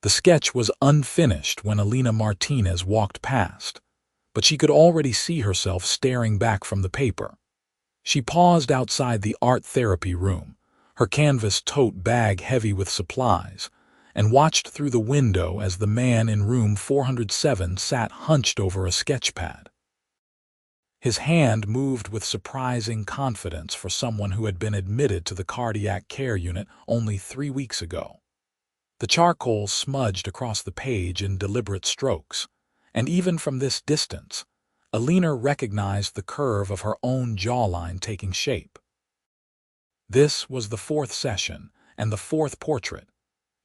The sketch was unfinished when Elena Martinez walked past, but she could already see herself staring back from the paper. She paused outside the art therapy room, her canvas tote bag heavy with supplies, and watched through the window as the man in room 407 sat hunched over a sketchpad. His hand moved with surprising confidence for someone who had been admitted to the cardiac care unit only 3 weeks ago. The charcoal smudged across the page in deliberate strokes, and even from this distance, Elena recognized the curve of her own jawline taking shape. This was the 4th session and the 4th portrait.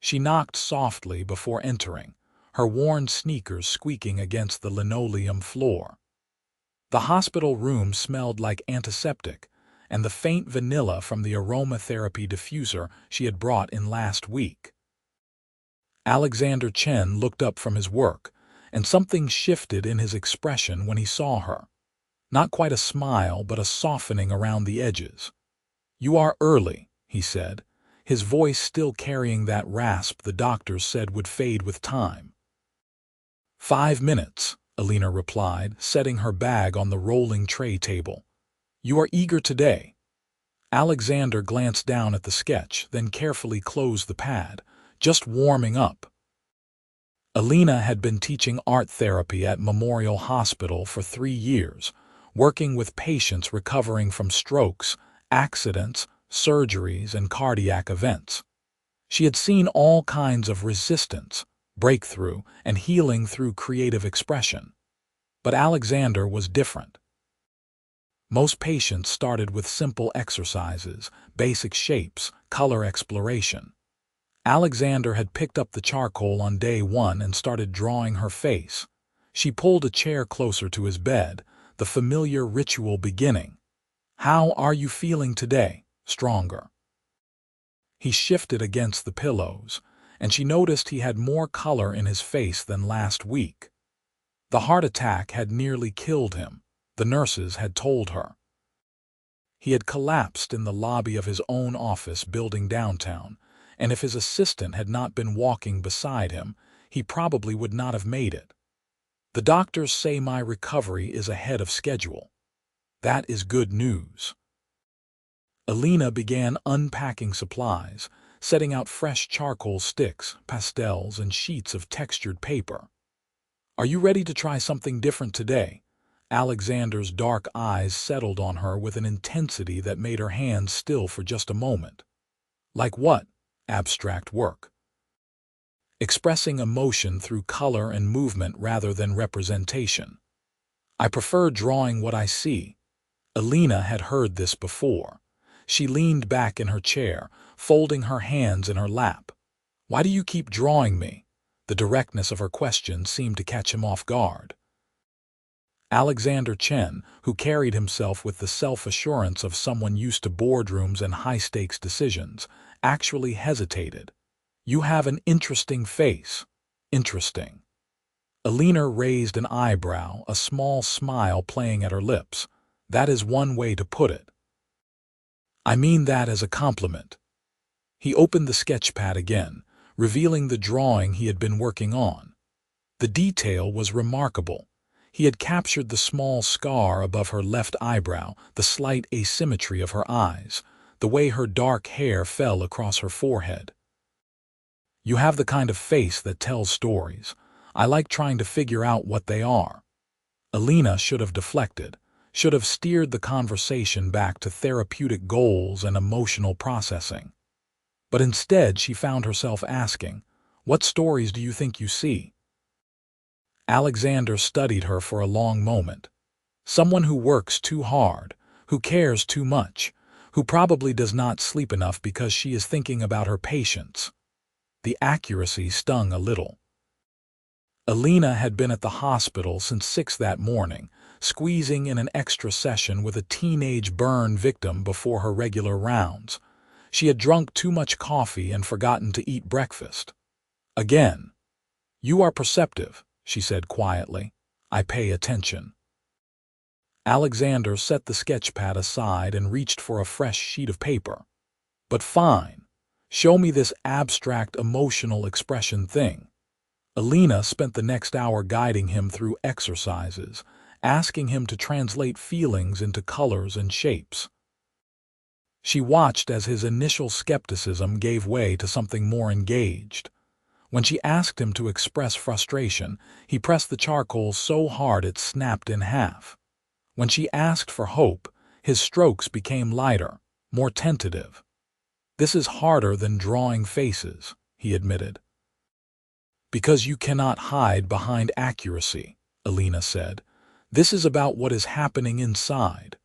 She knocked softly before entering, her worn sneakers squeaking against the linoleum floor. The hospital room smelled like antiseptic and the faint vanilla from the aromatherapy diffuser she had brought in last week. Alexander Chen looked up from his work, and something shifted in his expression when he saw her. Not quite a smile, but a softening around the edges. "You are early," he said, his voice still carrying that rasp the doctors said would fade with time. "5 minutes," Elena replied, setting her bag on the rolling tray table. "You are eager today." Alexander glanced down at the sketch, then carefully closed the pad, just warming up. Elena had been teaching art therapy at Memorial Hospital for 3 years, working with patients recovering from strokes, accidents, surgeries, and cardiac events. She had seen all kinds of resistance, breakthrough, and healing through creative expression. But Alexander was different. Most patients started with simple exercises, basic shapes, color exploration. Alexander had picked up the charcoal on day 1 and started drawing her face. She pulled a chair closer to his bed, the familiar ritual beginning. "How are you feeling today? Stronger?" He shifted against the pillows, and she noticed he had more color in his face than last week. The heart attack had nearly killed him, the nurses had told her. He had collapsed in the lobby of his own office building downtown, and if his assistant had not been walking beside him, he probably would not have made it. "The doctors say my recovery is ahead of schedule." "That is good news." Elena began unpacking supplies, setting out fresh charcoal sticks, pastels, and sheets of textured paper. "Are you ready to try something different today?" Alexander's dark eyes settled on her with an intensity that made her hands still for just a moment. "Like what?" "Abstract work. Expressing emotion through color and movement rather than representation. I prefer drawing what I see." Elena had heard this before. She leaned back in her chair, folding her hands in her lap. "Why do you keep drawing me?" The directness of her question seemed to catch him off guard. Alexander Chen, who carried himself with the self-assurance of someone used to boardrooms and high-stakes decisions, actually hesitated. "You have an interesting face." "Interesting." Elena raised an eyebrow, a small smile playing at her lips. "That is one way to put it." "I mean that as a compliment." He opened the sketchpad again, revealing the drawing he had been working on. The detail was remarkable. He had captured the small scar above her left eyebrow, the slight asymmetry of her eyes, the way her dark hair fell across her forehead. "You have the kind of face that tells stories. I like trying to figure out what they are." Elena should have deflected, should have steered the conversation back to therapeutic goals and emotional processing. But instead she found herself asking, "What stories do you think you see?" Alexander studied her for a long moment. Someone who works too hard, who cares too much, who probably does not sleep enough because she is thinking about her patients. The accuracy stung a little. Elena had been at the hospital since 6 that morning, squeezing in an extra session with a teenage burn victim before her regular rounds. She had drunk too much coffee and forgotten to eat breakfast. Again. "You are perceptive," she said quietly. "I pay attention." Alexander set the sketchpad aside and reached for a fresh sheet of paper. "But fine. Show me this abstract emotional expression thing. Elena spent the next hour guiding him through exercises, asking him to translate feelings into colors and shapes. She watched as his initial skepticism gave way to something more engaged. When she asked him to express frustration, he pressed the charcoal so hard it snapped in half. When she asked for hope, his strokes became lighter, more tentative. "This is harder than drawing faces," he admitted. "Because you cannot hide behind accuracy," Elena said. "This is about what is happening inside."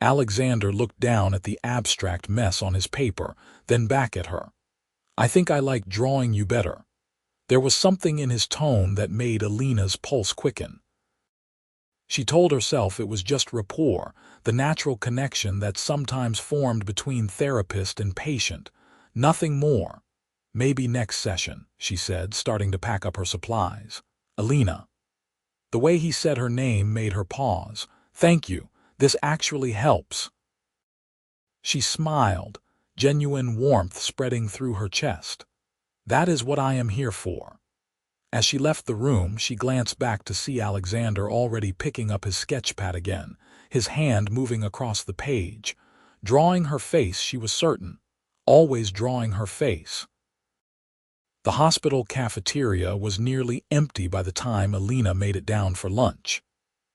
Alexander looked down at the abstract mess on his paper, then back at her. "I think I like drawing you better." There was something in his tone that made Elena's pulse quicken. She told herself it was just rapport, the natural connection that sometimes formed between therapist and patient, nothing more. "Maybe next session," she said, starting to pack up her supplies. "Elena." The way he said her name made her pause. "Thank you, this actually helps." She smiled, genuine warmth spreading through her chest. "That is what I am here for." As she left the room, she glanced back to see Alexander already picking up his sketchpad again, his hand moving across the page. Drawing her face, she was certain. Always drawing her face. The hospital cafeteria was nearly empty by the time Elena made it down for lunch.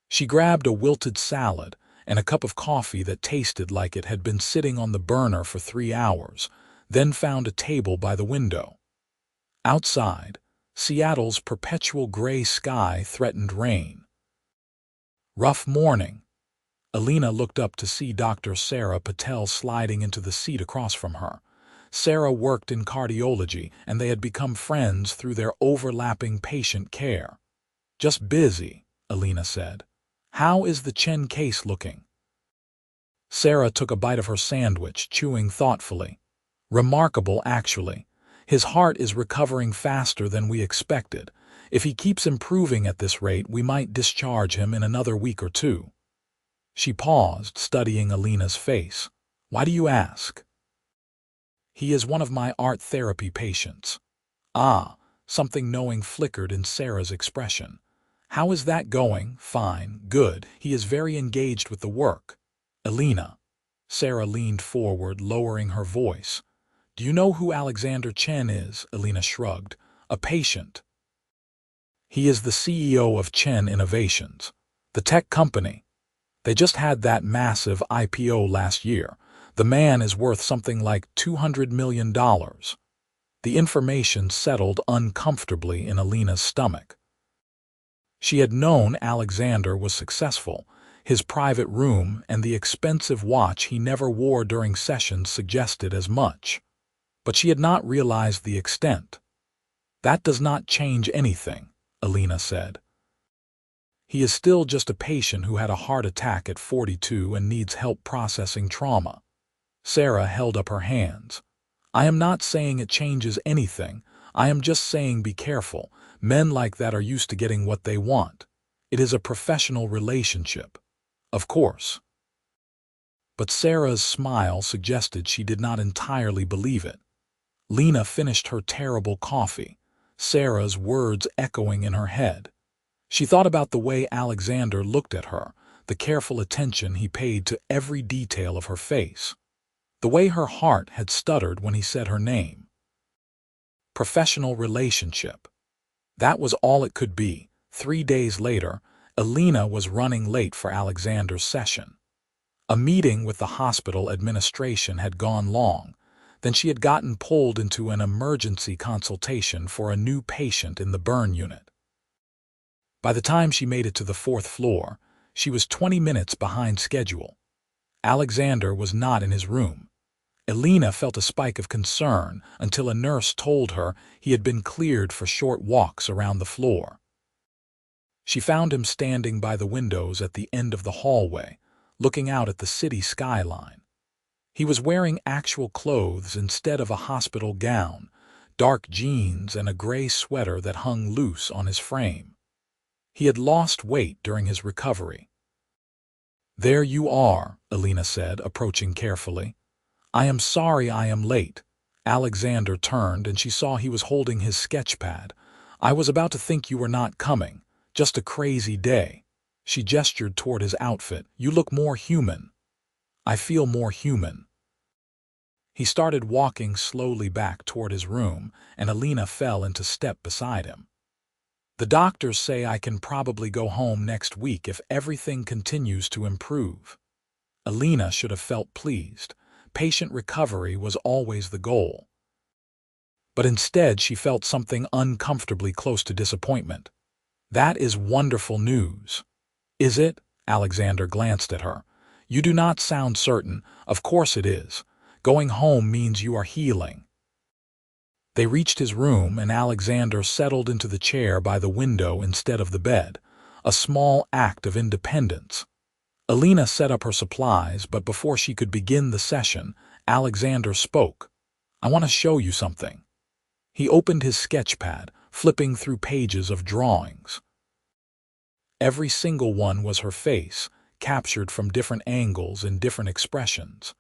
She grabbed a wilted salad and a cup of coffee that tasted like it had been sitting on the burner for 3 hours, then found a table by the window. Outside, Seattle's perpetual gray sky threatened rain. "Rough morning." Elena looked up to see Dr. Sarah Patel sliding into the seat across from her. Sarah worked in cardiology, and they had become friends through their overlapping patient care. "Just busy," Elena said. "How is the Chen case looking?" Sarah took a bite of her sandwich, chewing thoughtfully. "Remarkable, actually. His heart is recovering faster than we expected. If he keeps improving at this rate, we might discharge him in another week or 2. She paused, studying Elena's face. "Why do you ask?" "He is one of my art therapy patients." "Ah," something knowing flickered in Sarah's expression. "How is that going?" "Fine, good. He is very engaged with the work." "Elena." Sarah leaned forward, lowering her voice. "Do you know who Alexander Chen is?" Elena shrugged. "A patient." "He is the CEO of Chen Innovations, the tech company. They just had that massive IPO last year. The man is worth something like $200 million. The information settled uncomfortably in Elena's stomach. She had known Alexander was successful. His private room and the expensive watch he never wore during sessions suggested as much. But she had not realized the extent. "That does not change anything," Elena said. "He is still just a patient who had a heart attack at 42 and needs help processing trauma." Sarah held up her hands. "I am not saying it changes anything. I am just saying be careful. Men like that are used to getting what they want. It is a professional relationship." "Of course." But Sarah's smile suggested she did not entirely believe it. Lena finished her terrible coffee, Sarah's words echoing in her head. She thought about the way Alexander looked at her, the careful attention he paid to every detail of her face, the way her heart had stuttered when he said her name. Professional relationship. That was all it could be. 3 days later, Elena was running late for Alexander's session. A meeting with the hospital administration had gone long. Then she had gotten pulled into an emergency consultation for a new patient in the burn unit. By the time she made it to the 4th floor, she was 20 minutes behind schedule. Alexander was not in his room. Elena felt a spike of concern until a nurse told her he had been cleared for short walks around the floor. She found him standing by the windows at the end of the hallway, looking out at the city skyline. He was wearing actual clothes instead of a hospital gown, dark jeans and a gray sweater that hung loose on his frame. He had lost weight during his recovery. "There you are," Elena said, approaching carefully. "I am sorry I am late." Alexander turned and she saw he was holding his sketch pad. I was about to think you were not coming. Just a crazy day. She gestured toward his outfit. You look more human. I feel more human. He started walking slowly back toward his room, and Elena fell into step beside him. The doctors say I can probably go home next week if everything continues to improve. Elena should have felt pleased. Patient recovery was always the goal. But instead she felt something uncomfortably close to disappointment. That is wonderful news. Is it? Alexander glanced at her. You do not sound certain. Of course it is. Going home means you are healing. They reached his room and Alexander settled into the chair by the window instead of the bed, a small act of independence. Elena set up her supplies, but before she could begin the session, Alexander spoke. I want to show you something. He opened his sketch pad, flipping through pages of drawings. Every single one was her face, captured from different angles and different expressions.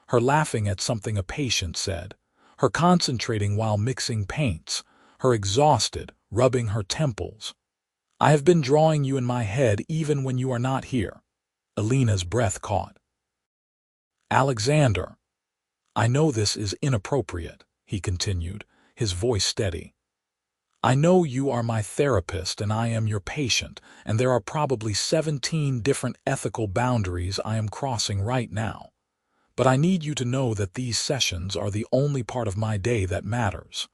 Her laughing at something a patient said, her concentrating while mixing paints, her exhausted, rubbing her temples. I have been drawing you in my head even when you are not here. Elena's breath caught. Alexander, I know this is inappropriate, he continued, his voice steady. I know you are my therapist and I am your patient, and there are probably 17 different ethical boundaries I am crossing right now. But I need you to know that these sessions are the only part of my day that matters.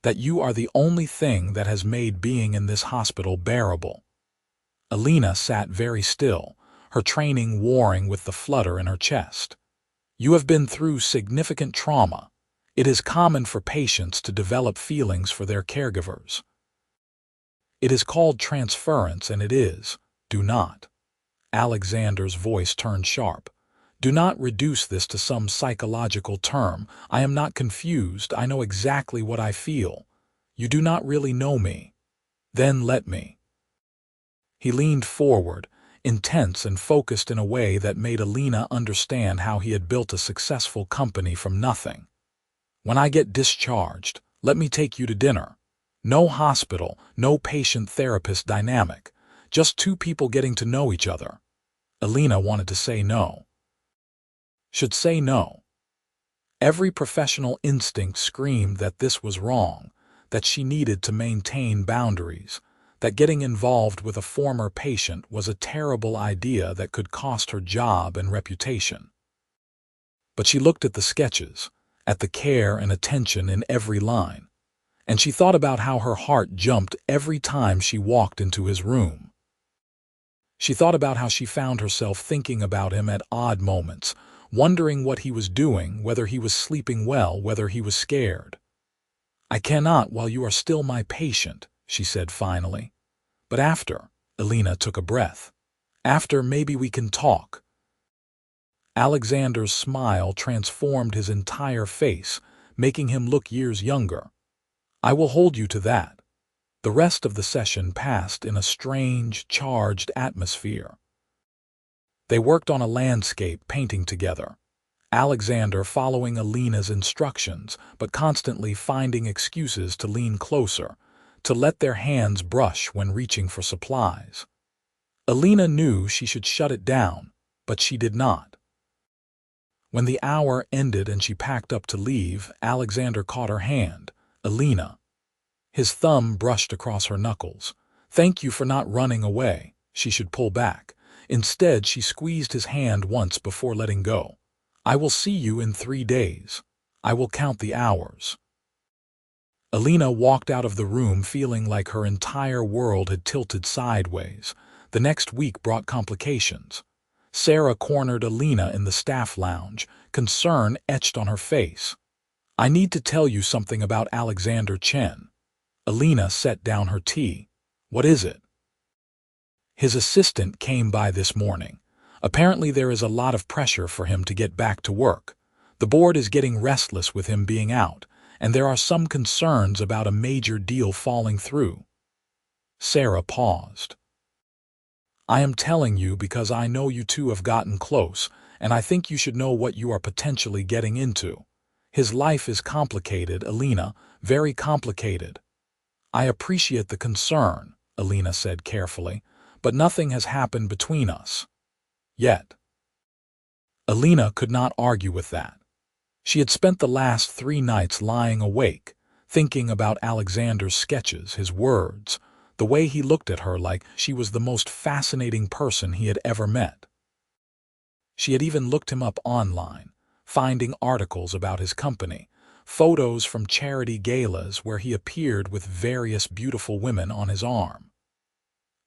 That you are the only thing that has made being in this hospital bearable. Elena sat very still, her training warring with the flutter in her chest. You have been through significant trauma. It is common for patients to develop feelings for their caregivers. It is called transference, and it is. Do not. Alexander's voice turned sharp. Do not reduce this to some psychological term. I am not confused. I know exactly what I feel. You do not really know me. Then let me. He leaned forward, intense and focused in a way that made Elena understand how he had built a successful company from nothing. When I get discharged, let me take you to dinner. No hospital, no patient-therapist dynamic, just two people getting to know each other. Elena wanted to say no. Should say no. Every professional instinct screamed that this was wrong, that she needed to maintain boundaries, that getting involved with a former patient was a terrible idea that could cost her job and reputation. But she looked at the sketches, at the care and attention in every line, and she thought about how her heart jumped every time she walked into his room. She thought about how she found herself thinking about him at odd moments, wondering what he was doing, whether he was sleeping well, whether he was scared. I cannot while you are still my patient, she said finally. But after, Elena took a breath. After, maybe we can talk. Alexander's smile transformed his entire face, making him look years younger. I will hold you to that. The rest of the session passed in a strange, charged atmosphere. They worked on a landscape painting together. Alexander following Elena's instructions, but constantly finding excuses to lean closer, to let their hands brush when reaching for supplies. Elena knew she should shut it down, but she did not. When the hour ended and she packed up to leave, Alexander caught her hand. Elena. His thumb brushed across her knuckles. Thank you for not running away. She should pull back. Instead, she squeezed his hand once before letting go. I will see you in 3 days. I will count the hours. Elena walked out of the room feeling like her entire world had tilted sideways. The next week brought complications. Sarah cornered Elena in the staff lounge, concern etched on her face. I need to tell you something about Alexander Chen. Elena set down her tea. What is it? His assistant came by this morning. Apparently there is a lot of pressure for him to get back to work. The board is getting restless with him being out, and there are some concerns about a major deal falling through. Sarah paused. I am telling you because I know you two have gotten close, and I think you should know what you are potentially getting into. His life is complicated, Elena, very complicated. I appreciate the concern, Elena said carefully, but nothing has happened between us. Yet. Elena could not argue with that. She had spent the last 3 nights lying awake, thinking about Alexander's sketches, his words, the way he looked at her like she was the most fascinating person he had ever met. She had even looked him up online, finding articles about his company, photos from charity galas where he appeared with various beautiful women on his arm.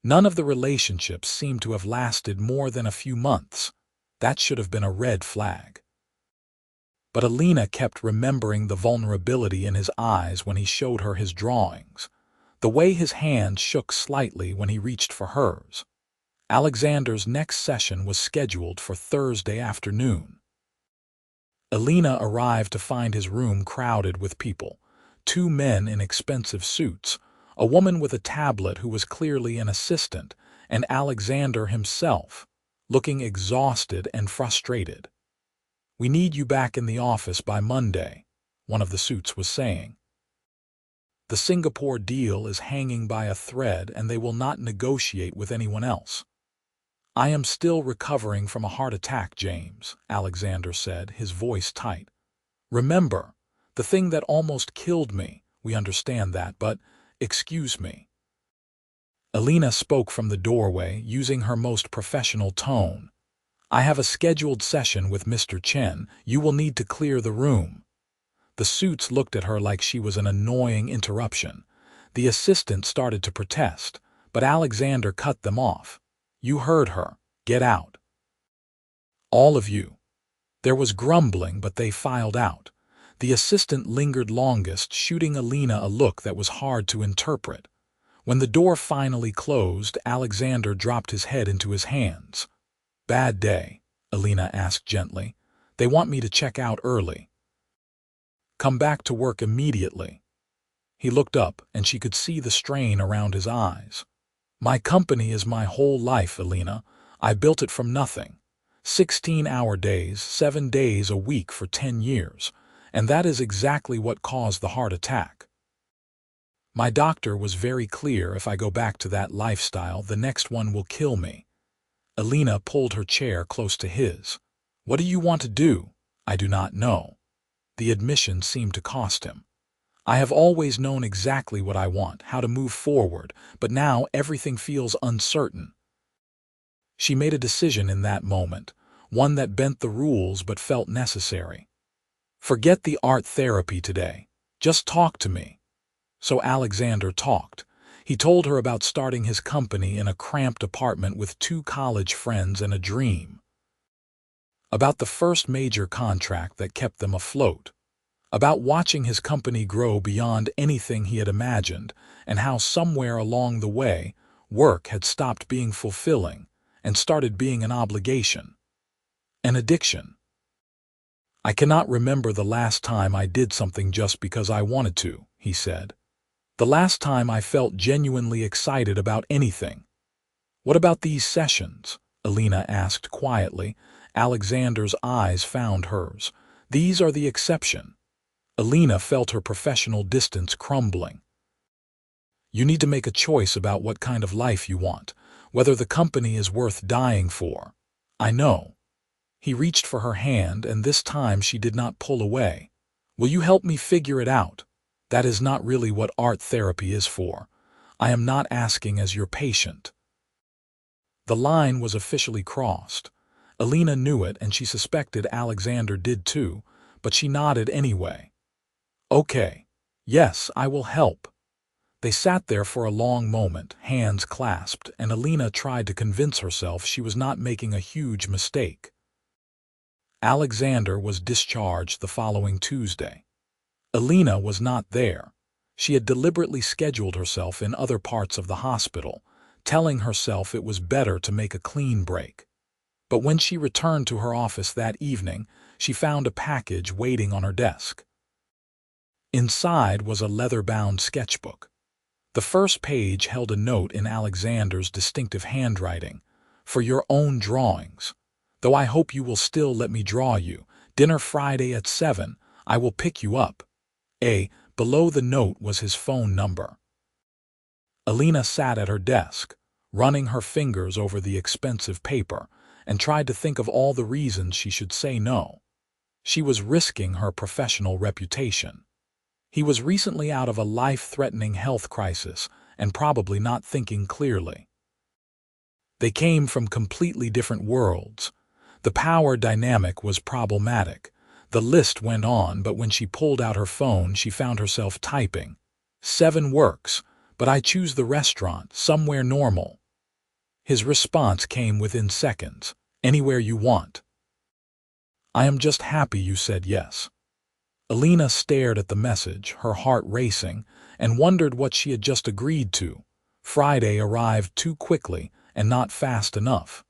None of the relationships seemed to have lasted more than a few months. That should have been a red flag. But Elena kept remembering the vulnerability in his eyes when he showed her his drawings, the way his hand shook slightly when he reached for hers. Alexander's next session was scheduled for Thursday afternoon. Elena arrived to find his room crowded with people, 2 men in expensive suits, a woman with a tablet who was clearly an assistant, and Alexander himself, looking exhausted and frustrated. "We need you back in the office by Monday," one of the suits was saying. "The Singapore deal is hanging by a thread and they will not negotiate with anyone else." "I am still recovering from a heart attack, James," Alexander said, his voice tight. "Remember, the thing that almost killed me, we understand that, but excuse me." Elena spoke from the doorway, using her most professional tone. "I have a scheduled session with Mr. Chen. You will need to clear the room." The suits looked at her like she was an annoying interruption. The assistant started to protest, but Alexander cut them off. "You heard her. Get out." "All of you." There was grumbling, but they filed out. The assistant lingered longest, shooting Elena a look that was hard to interpret. When the door finally closed, Alexander dropped his head into his hands. "Bad day?" Elena asked gently. "They want me to check out early." "Come back to work immediately." He looked up, and she could see the strain around his eyes. "My company is my whole life, Elena. I built it from nothing. 16-hour days, 7 days a week for 10 years. And that is exactly what caused the heart attack. My doctor was very clear, if I go back to that lifestyle, the next one will kill me." Elena pulled her chair close to his. "What do you want to do?" "I do not know." The admission seemed to cost him. "I have always known exactly what I want, how to move forward, but now everything feels uncertain." She made a decision in that moment, one that bent the rules but felt necessary. "Forget the art therapy today. Just talk to me." So Alexander talked. He told her about starting his company in a cramped apartment with 2 college friends and a dream. About the first major contract that kept them afloat. About watching his company grow beyond anything he had imagined, and how somewhere along the way, work had stopped being fulfilling and started being an obligation. An addiction. "I cannot remember the last time I did something just because I wanted to," he said. "The last time I felt genuinely excited about anything." "What about these sessions?" Elena asked quietly. Alexander's eyes found hers. "These are the exception." Elena felt her professional distance crumbling. "You need to make a choice about what kind of life you want, whether the company is worth dying for." "I know." He reached for her hand, and this time she did not pull away. "Will you help me figure it out? That is not really what art therapy is for. I am not asking as your patient." The line was officially crossed. Elena knew it, and she suspected Alexander did too, but she nodded anyway. "Okay. Yes, I will help." They sat there for a long moment, hands clasped, and Elena tried to convince herself she was not making a huge mistake. Alexander was discharged the following Tuesday. Elena was not there. She had deliberately scheduled herself in other parts of the hospital, telling herself it was better to make a clean break. But when she returned to her office that evening, she found a package waiting on her desk. Inside was a leather-bound sketchbook. The first page held a note in Alexander's distinctive handwriting. "For your own drawings. Though I hope you will still let me draw you. Dinner Friday at 7. I will pick you up. Below the note was his phone number. Elena sat at her desk, running her fingers over the expensive paper, and tried to think of all the reasons she should say no. She was risking her professional reputation. He was recently out of a life-threatening health crisis and probably not thinking clearly. They came from completely different worlds. The power dynamic was problematic. The list went on, but when she pulled out her phone, she found herself typing. 7 works, but I choose the restaurant, somewhere normal. His response came within seconds. Anywhere you want. I am just happy you said yes. Elena stared at the message, her heart racing, and wondered what she had just agreed to. Friday arrived too quickly and not fast enough.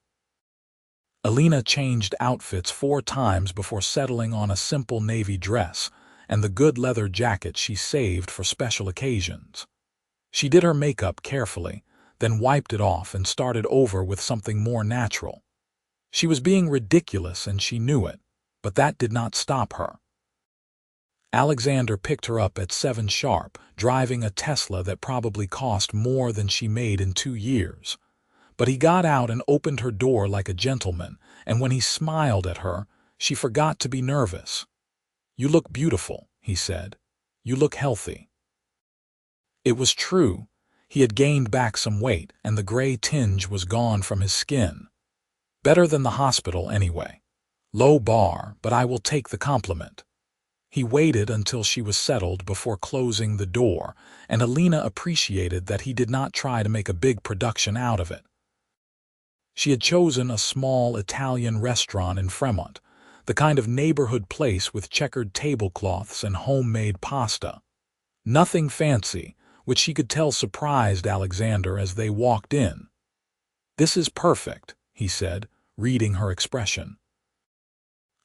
Elena changed outfits 4 times before settling on a simple navy dress and the good leather jacket she saved for special occasions. She did her makeup carefully, then wiped it off and started over with something more natural. She was being ridiculous and she knew it, but that did not stop her. Alexander picked her up at 7 sharp, driving a Tesla that probably cost more than she made in 2 years. But he got out and opened her door like a gentleman, and when he smiled at her, she forgot to be nervous. "You look beautiful," he said. "You look healthy." It was true. He had gained back some weight, and the gray tinge was gone from his skin. Better than the hospital, anyway. Low bar, but I will take the compliment. He waited until she was settled before closing the door, and Elena appreciated that he did not try to make a big production out of it. She had chosen a small Italian restaurant in Fremont, the kind of neighborhood place with checkered tablecloths and homemade pasta. Nothing fancy, which she could tell surprised Alexander as they walked in. "This is perfect," he said, reading her expression.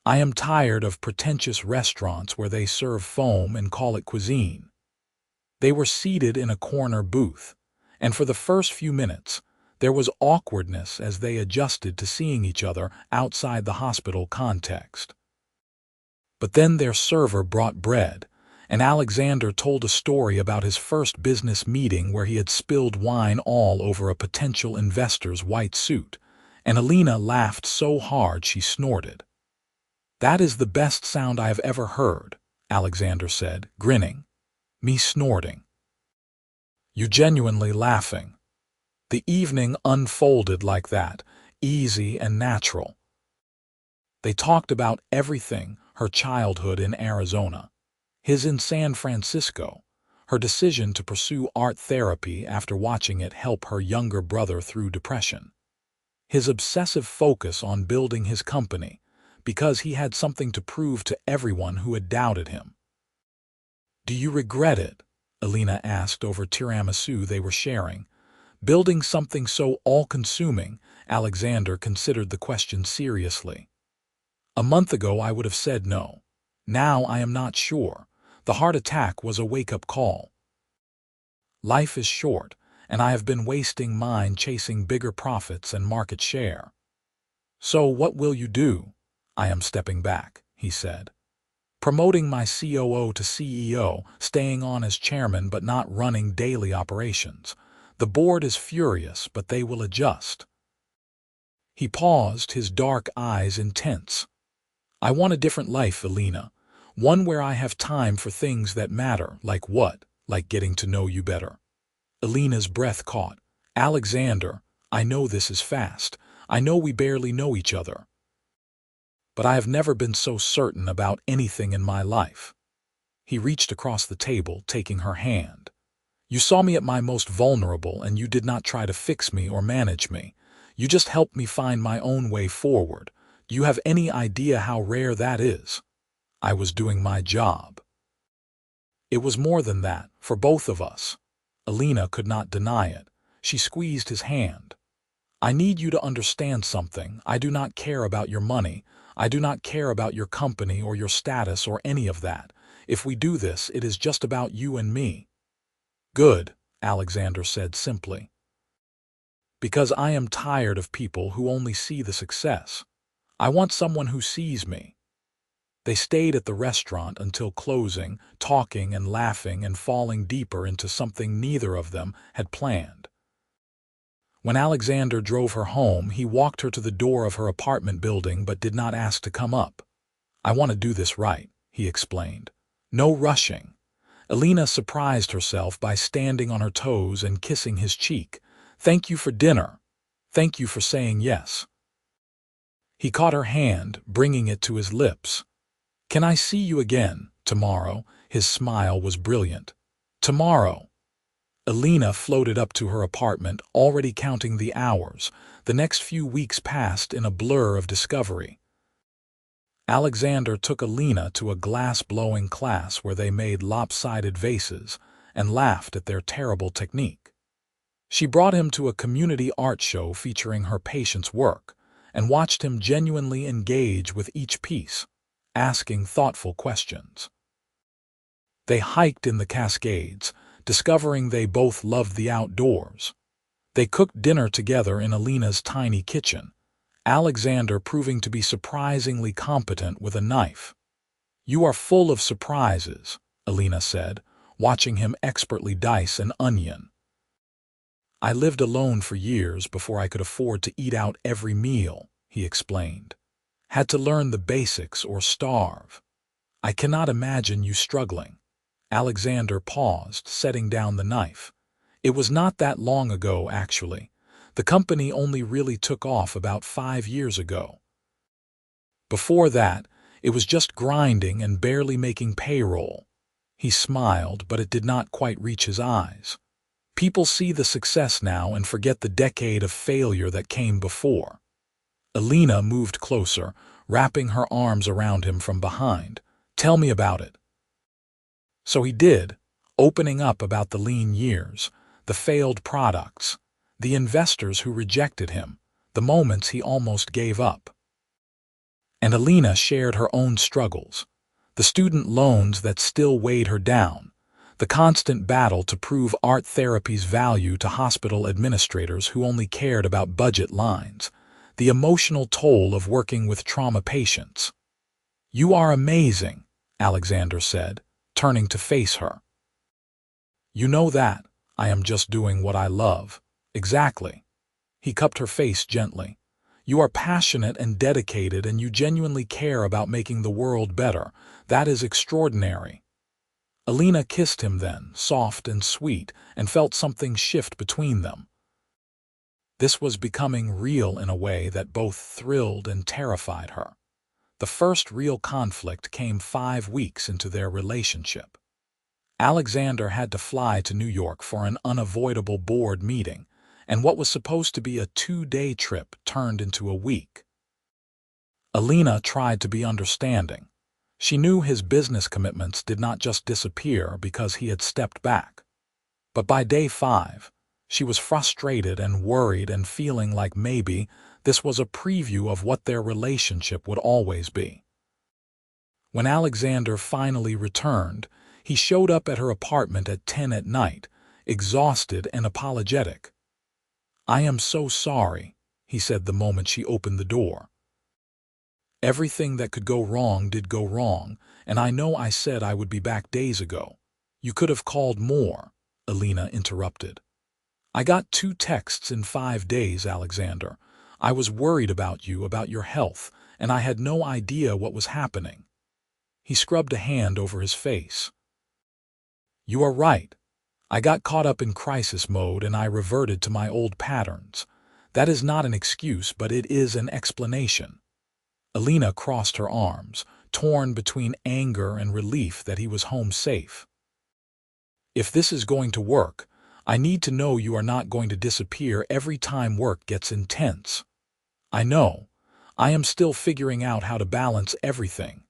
"I am tired of pretentious restaurants where they serve foam and call it cuisine." They were seated in a corner booth, and for the first few minutes, there was awkwardness as they adjusted to seeing each other outside the hospital context. But then their server brought bread, and Alexander told a story about his first business meeting where he had spilled wine all over a potential investor's white suit, and Elena laughed so hard she snorted. "That is the best sound I have ever heard," Alexander said, grinning. "Me snorting. You genuinely laughing." The evening unfolded like that, easy and natural. They talked about everything, her childhood in Arizona, his in San Francisco, her decision to pursue art therapy after watching it help her younger brother through depression, his obsessive focus on building his company because he had something to prove to everyone who had doubted him. "Do you regret it?" Elena asked over tiramisu they were sharing. Building something so all-consuming, Alexander considered the question seriously. "A month ago I would have said no. Now I am not sure. The heart attack was a wake-up call. Life is short, and I have been wasting mine chasing bigger profits and market share." "So what will you do?" "I am stepping back," he said. "Promoting my COO to CEO, staying on as chairman but not running daily operations. The board is furious, but they will adjust." He paused, his dark eyes intense. "I want a different life, Elena. One where I have time for things that matter." "Like what?" "Like getting to know you better." Elena's breath caught. "Alexander, I know this is fast. I know we barely know each other. But I have never been so certain about anything in my life." He reached across the table, taking her hand. "You saw me at my most vulnerable, and you did not try to fix me or manage me. You just helped me find my own way forward. Do you have any idea how rare that is?" "I was doing my job." "It was more than that, for both of us." Elena could not deny it. She squeezed his hand. "I need you to understand something. I do not care about your money. I do not care about your company or your status or any of that. If we do this, it is just about you and me." "Good," Alexander said simply. "Because I am tired of people who only see the success. I want someone who sees me." They stayed at the restaurant until closing, talking and laughing and falling deeper into something neither of them had planned. When Alexander drove her home, he walked her to the door of her apartment building but did not ask to come up. "I want to do this right," he explained. "No rushing." Elena surprised herself by standing on her toes and kissing his cheek. "Thank you for dinner. Thank you for saying yes." He caught her hand, bringing it to his lips. "Can I see you again, tomorrow?" His smile was brilliant. "Tomorrow." Elena floated up to her apartment, already counting the hours. The next few weeks passed in a blur of discovery. Alexander took Elena to a glass-blowing class where they made lopsided vases and laughed at their terrible technique. She brought him to a community art show featuring her patient's work and watched him genuinely engage with each piece, asking thoughtful questions. They hiked in the Cascades, discovering they both loved the outdoors. They cooked dinner together in Elena's tiny kitchen, Alexander proving to be surprisingly competent with a knife. "You are full of surprises," Elena said, watching him expertly dice an onion. "I lived alone for years before I could afford to eat out every meal," he explained. "Had to learn the basics or starve. I cannot imagine you struggling." Alexander paused, setting down the knife. "It was not that long ago, actually. The company only really took off about 5 years ago. Before that, it was just grinding and barely making payroll." He smiled, but it did not quite reach his eyes. "People see the success now and forget the decade of failure that came before." Elena moved closer, wrapping her arms around him from behind. "Tell me about it." So he did, opening up about the lean years, the failed products, the investors who rejected him, the moments he almost gave up. And Elena shared her own struggles, the student loans that still weighed her down, the constant battle to prove art therapy's value to hospital administrators who only cared about budget lines, the emotional toll of working with trauma patients. "You are amazing," Alexander said, turning to face her. "You know that. I am just doing what I love." "Exactly." He cupped her face gently. "You are passionate and dedicated, and you genuinely care about making the world better. That is extraordinary." Elena kissed him then, soft and sweet, and felt something shift between them. This was becoming real in a way that both thrilled and terrified her. The first real conflict came 5 weeks into their relationship. Alexander had to fly to New York for an unavoidable board meeting, and what was supposed to be a 2-day trip turned into a week. Elena tried to be understanding. She knew his business commitments did not just disappear because he had stepped back. But by day 5, she was frustrated and worried and feeling like maybe this was a preview of what their relationship would always be. When Alexander finally returned, he showed up at her apartment at 10 at night, exhausted and apologetic. "I am so sorry," he said the moment she opened the door. "Everything that could go wrong did go wrong, and I know I said I would be back days ago. You could have called more," Elena interrupted. "I got 2 texts in 5 days, Alexander. I was worried about you, about your health, and I had no idea what was happening." He scrubbed a hand over his face. "You are right. I got caught up in crisis mode and I reverted to my old patterns. That is not an excuse, but it is an explanation." Elena crossed her arms, torn between anger and relief that he was home safe. "If this is going to work, I need to know you are not going to disappear every time work gets intense." "I know. I am still figuring out how to balance everything."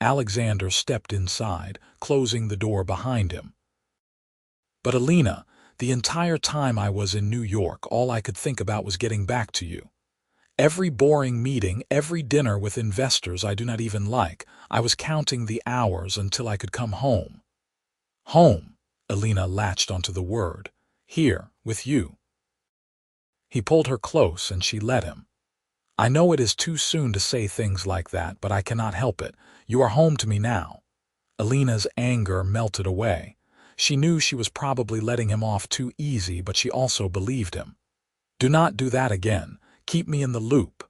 Alexander stepped inside, closing the door behind him. "But Elena, the entire time I was in New York, all I could think about was getting back to you. Every boring meeting, every dinner with investors I do not even like, I was counting the hours until I could come home." "Home," Elena latched onto the word. "Here, with you." He pulled her close and she let him. I know it is too soon to say things like that, but I cannot help it. You are home to me now. Elena's anger melted away. She knew she was probably letting him off too easy, but she also believed him. Do not do that again. Keep me in the loop.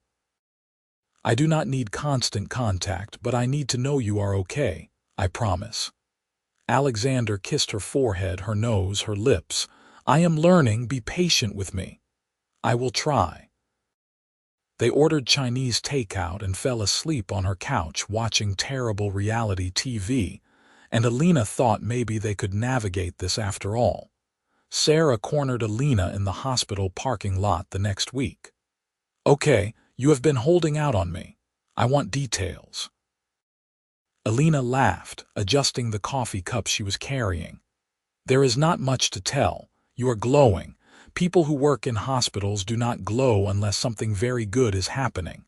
I do not need constant contact, but I need to know you are okay. I promise. Alexander kissed her forehead, her nose, her lips. I am learning. Be patient with me. I will try. They ordered Chinese takeout and fell asleep on her couch watching terrible reality TV, and Elena thought maybe they could navigate this after all. Sarah cornered Elena in the hospital parking lot the next week. Okay, you have been holding out on me. I want details. Elena laughed, adjusting the coffee cup she was carrying. There is not much to tell. You are glowing. People who work in hospitals do not glow unless something very good is happening.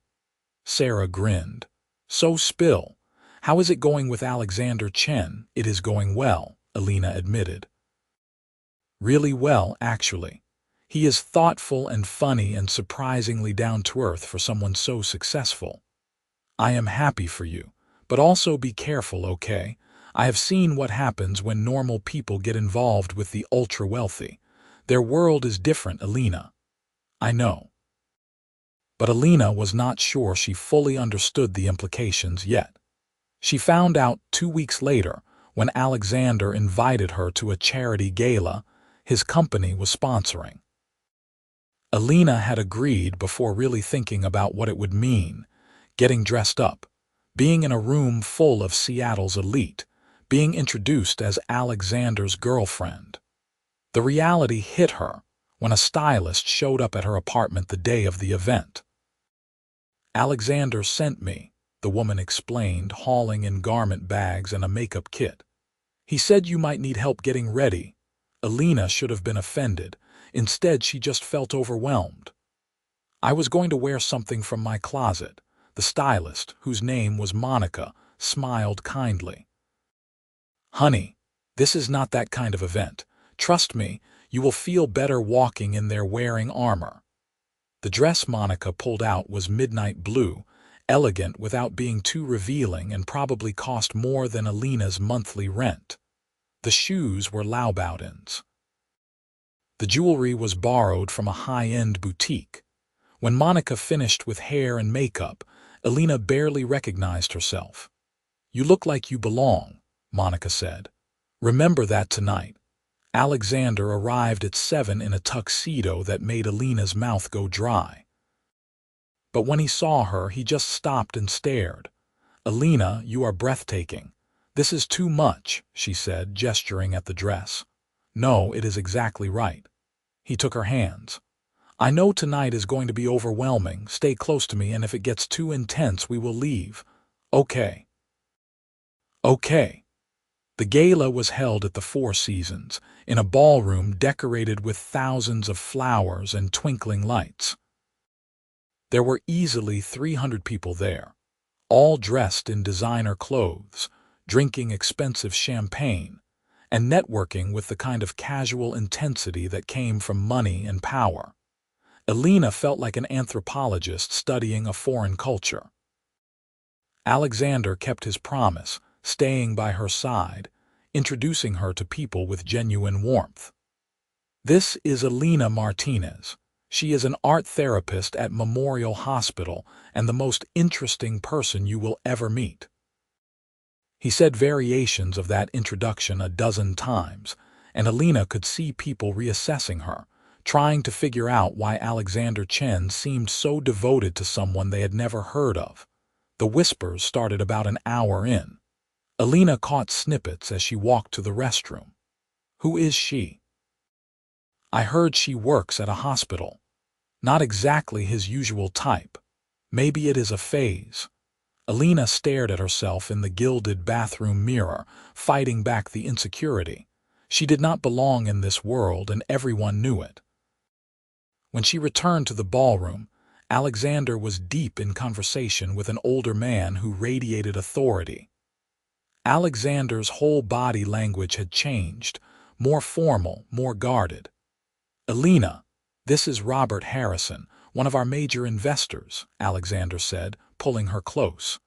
Sarah grinned. So spill. How is it going with Alexander Chen? It is going well, Elena admitted. Really well, actually. He is thoughtful and funny and surprisingly down-to-earth for someone so successful. I am happy for you, but also be careful, okay? I have seen what happens when normal people get involved with the ultra-wealthy. Their world is different, Elena. I know. But Elena was not sure she fully understood the implications yet. She found out 2 weeks later when Alexander invited her to a charity gala his company was sponsoring. Elena had agreed before really thinking about what it would mean, getting dressed up, being in a room full of Seattle's elite, being introduced as Alexander's girlfriend. The reality hit her when a stylist showed up at her apartment the day of the event. Alexander sent me, the woman explained, hauling in garment bags and a makeup kit. He said you might need help getting ready. Elena should have been offended. Instead, she just felt overwhelmed. I was going to wear something from my closet. The stylist, whose name was Monica, smiled kindly. Honey, this is not that kind of event. Trust me, you will feel better walking in there wearing armor. The dress Monica pulled out was midnight blue, elegant without being too revealing, and probably cost more than Elena's monthly rent. The shoes were Louboutins. The jewelry was borrowed from a high-end boutique. When Monica finished with hair and makeup, Elena barely recognized herself. You look like you belong, Monica said. Remember that tonight. Alexander arrived at 7 in a tuxedo that made Elena's mouth go dry. But when he saw her, he just stopped and stared. Elena, you are breathtaking. This is too much, she said, gesturing at the dress. No, it is exactly right. He took her hands. I know tonight is going to be overwhelming. Stay close to me, and if it gets too intense, we will leave. Okay. Okay. The gala was held at the Four Seasons, in a ballroom decorated with thousands of flowers and twinkling lights. There were easily 300 people there, all dressed in designer clothes, drinking expensive champagne, and networking with the kind of casual intensity that came from money and power. Elena felt like an anthropologist studying a foreign culture. Alexander kept his promise, staying by her side, introducing her to people with genuine warmth. This is Elena Martinez. She is an art therapist at Memorial Hospital and the most interesting person you will ever meet. He said variations of that introduction a dozen times, and Elena could see people reassessing her, trying to figure out why Alexander Chen seemed so devoted to someone they had never heard of. The whispers started about an hour in. Elena caught snippets as she walked to the restroom. Who is she? I heard she works at a hospital. Not exactly his usual type. Maybe it is a phase. Elena stared at herself in the gilded bathroom mirror, fighting back the insecurity. She did not belong in this world, and everyone knew it. When she returned to the ballroom, Alexander was deep in conversation with an older man who radiated authority. Alexander's whole body language had changed, more formal, more guarded. Elena, this is Robert Harrison, One of our major investors, Alexander said, pulling her close.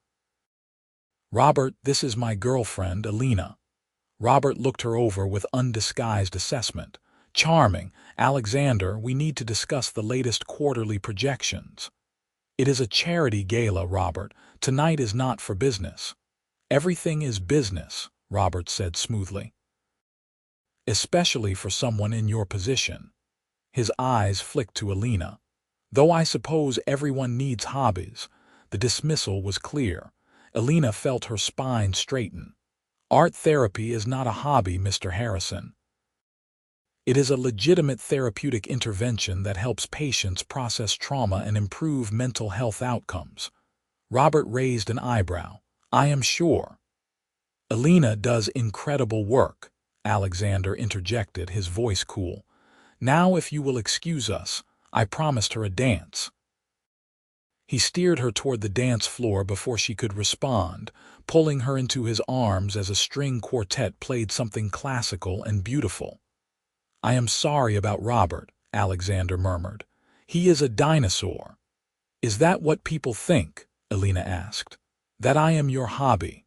Robert, this is my girlfriend, Elena. Robert looked her over with undisguised assessment. Charming. Alexander, we need to discuss the latest quarterly projections. It is a charity gala, Robert. Tonight is not for business. Everything is business, Robert said smoothly. Especially for someone in your position. His eyes flicked to Elena. Though I suppose everyone needs hobbies. The dismissal was clear. Elena felt her spine straighten. Art therapy is not a hobby, Mr. Harrison. It is a legitimate therapeutic intervention that helps patients process trauma and improve mental health outcomes. Robert raised an eyebrow. I am sure. Elena does incredible work, Alexander interjected, his voice cool. Now if you will excuse us, I promised her a dance. He steered her toward the dance floor before she could respond, pulling her into his arms as a string quartet played something classical and beautiful. I am sorry about Robert, Alexander murmured. He is a dinosaur. Is that what people think? Elena asked. That I am your hobby.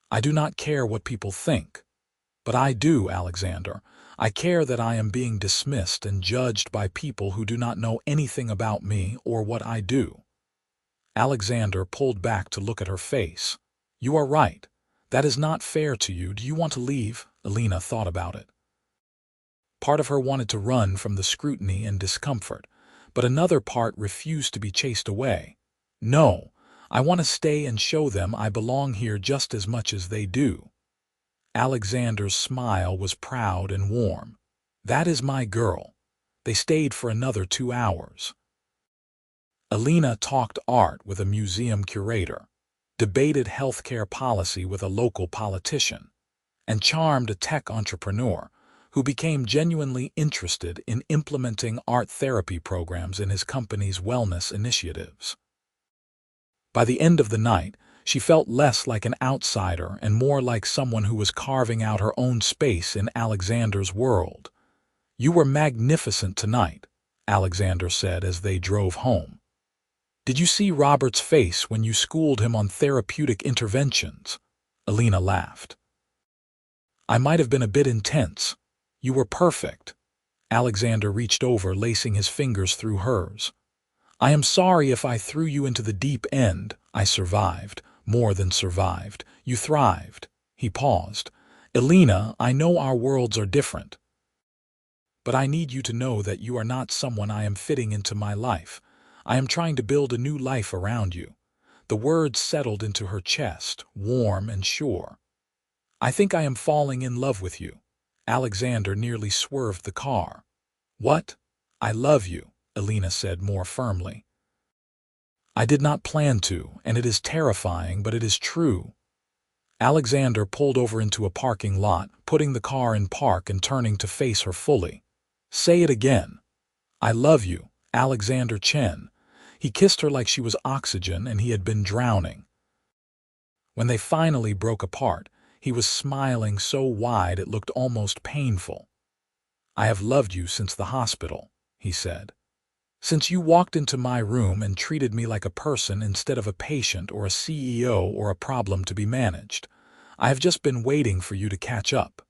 I do not care what people think. But I do, Alexander. I care that I am being dismissed and judged by people who do not know anything about me or what I do. Alexander pulled back to look at her face. You are right. That is not fair to you. Do you want to leave? Elena thought about it. Part of her wanted to run from the scrutiny and discomfort, but another part refused to be chased away. No, I want to stay and show them I belong here just as much as they do. Alexander's smile was proud and warm. That is my girl. They stayed for another 2 hours. Elena talked art with a museum curator, debated healthcare policy with a local politician, and charmed a tech entrepreneur who became genuinely interested in implementing art therapy programs in his company's wellness initiatives. By the end of the night, she felt less like an outsider and more like someone who was carving out her own space in Alexander's world. You were magnificent tonight, Alexander said as they drove home. Did you see Robert's face when you schooled him on therapeutic interventions? Elena laughed. I might have been a bit intense. You were perfect. Alexander reached over, lacing his fingers through hers. I am sorry if I threw you into the deep end. I survived, more than survived. You thrived. He paused. Elena, I know our worlds are different. But I need you to know that you are not someone I am fitting into my life. I am trying to build a new life around you. The words settled into her chest, warm and sure. I think I am falling in love with you. Alexander nearly swerved the car. What? I love you, Elena said more firmly. I did not plan to, and it is terrifying, but it is true. Alexander pulled over into a parking lot, putting the car in park and turning to face her fully. Say it again. I love you, Alexander Chen. He kissed her like she was oxygen and he had been drowning. When they finally broke apart, he was smiling so wide it looked almost painful. I have loved you since the hospital, he said. Since you walked into my room and treated me like a person instead of a patient or a CEO or a problem to be managed. I have just been waiting for you to catch up.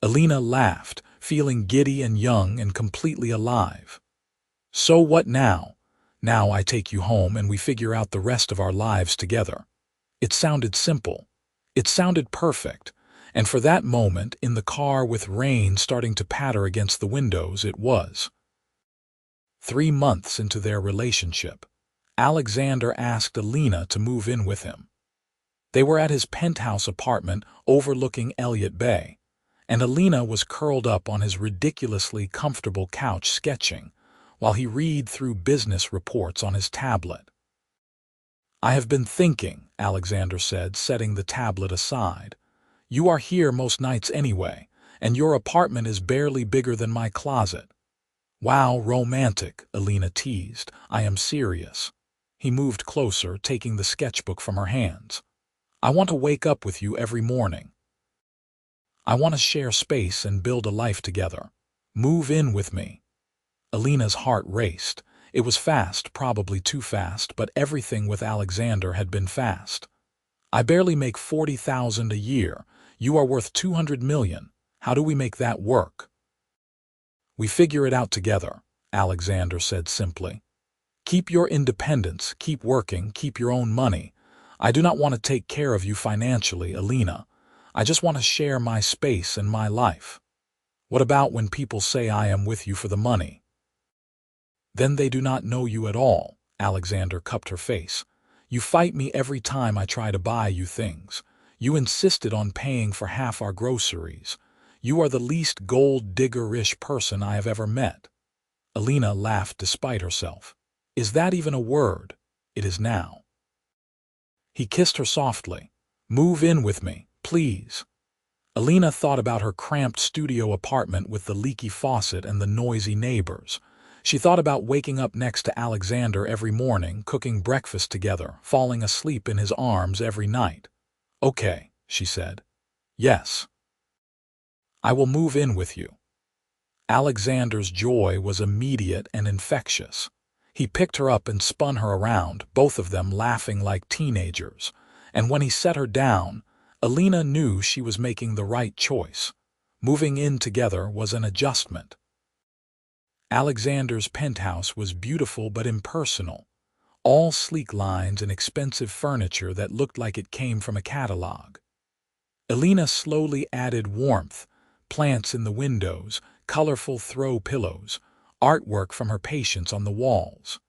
Elena laughed, feeling giddy and young and completely alive. So what now? Now I take you home and we figure out the rest of our lives together. It sounded simple. It sounded perfect. And for that moment, in the car with rain starting to patter against the windows, it was. 3 months into their relationship, Alexander asked Elena to move in with him. They were at his penthouse apartment overlooking Elliott Bay, and Elena was curled up on his ridiculously comfortable couch sketching, while he read through business reports on his tablet. I have been thinking, Alexander said, setting the tablet aside. You are here most nights anyway, and your apartment is barely bigger than my closet. Wow, romantic, Elena teased. I am serious. He moved closer, taking the sketchbook from her hands. I want to wake up with you every morning. I want to share space and build a life together. Move in with me. Elena's heart raced. It was fast, probably too fast, but everything with Alexander had been fast. I barely make 40,000 a year. You are worth 200 million. How do we make that work? We figure it out together, Alexander said simply. Keep your independence, keep working, keep your own money. I do not want to take care of you financially, Elena. I just want to share my space and my life. What about when people say I am with you for the money? Then they do not know you at all, Alexander cupped her face. You fight me every time I try to buy you things. You insisted on paying for half our groceries. You are the least gold-digger-ish person I have ever met. Elena laughed despite herself. Is that even a word? It is now. He kissed her softly. Move in with me, please. Elena thought about her cramped studio apartment with the leaky faucet and the noisy neighbors. She thought about waking up next to Alexander every morning, cooking breakfast together, falling asleep in his arms every night. Okay, she said. Yes. I will move in with you. Alexander's joy was immediate and infectious. He picked her up and spun her around, both of them laughing like teenagers. And when he set her down, Elena knew she was making the right choice. Moving in together was an adjustment. Alexander's penthouse was beautiful but impersonal. All sleek lines and expensive furniture that looked like it came from a catalog. Elena slowly added warmth, plants in the windows, colorful throw pillows, artwork from her patients on the walls.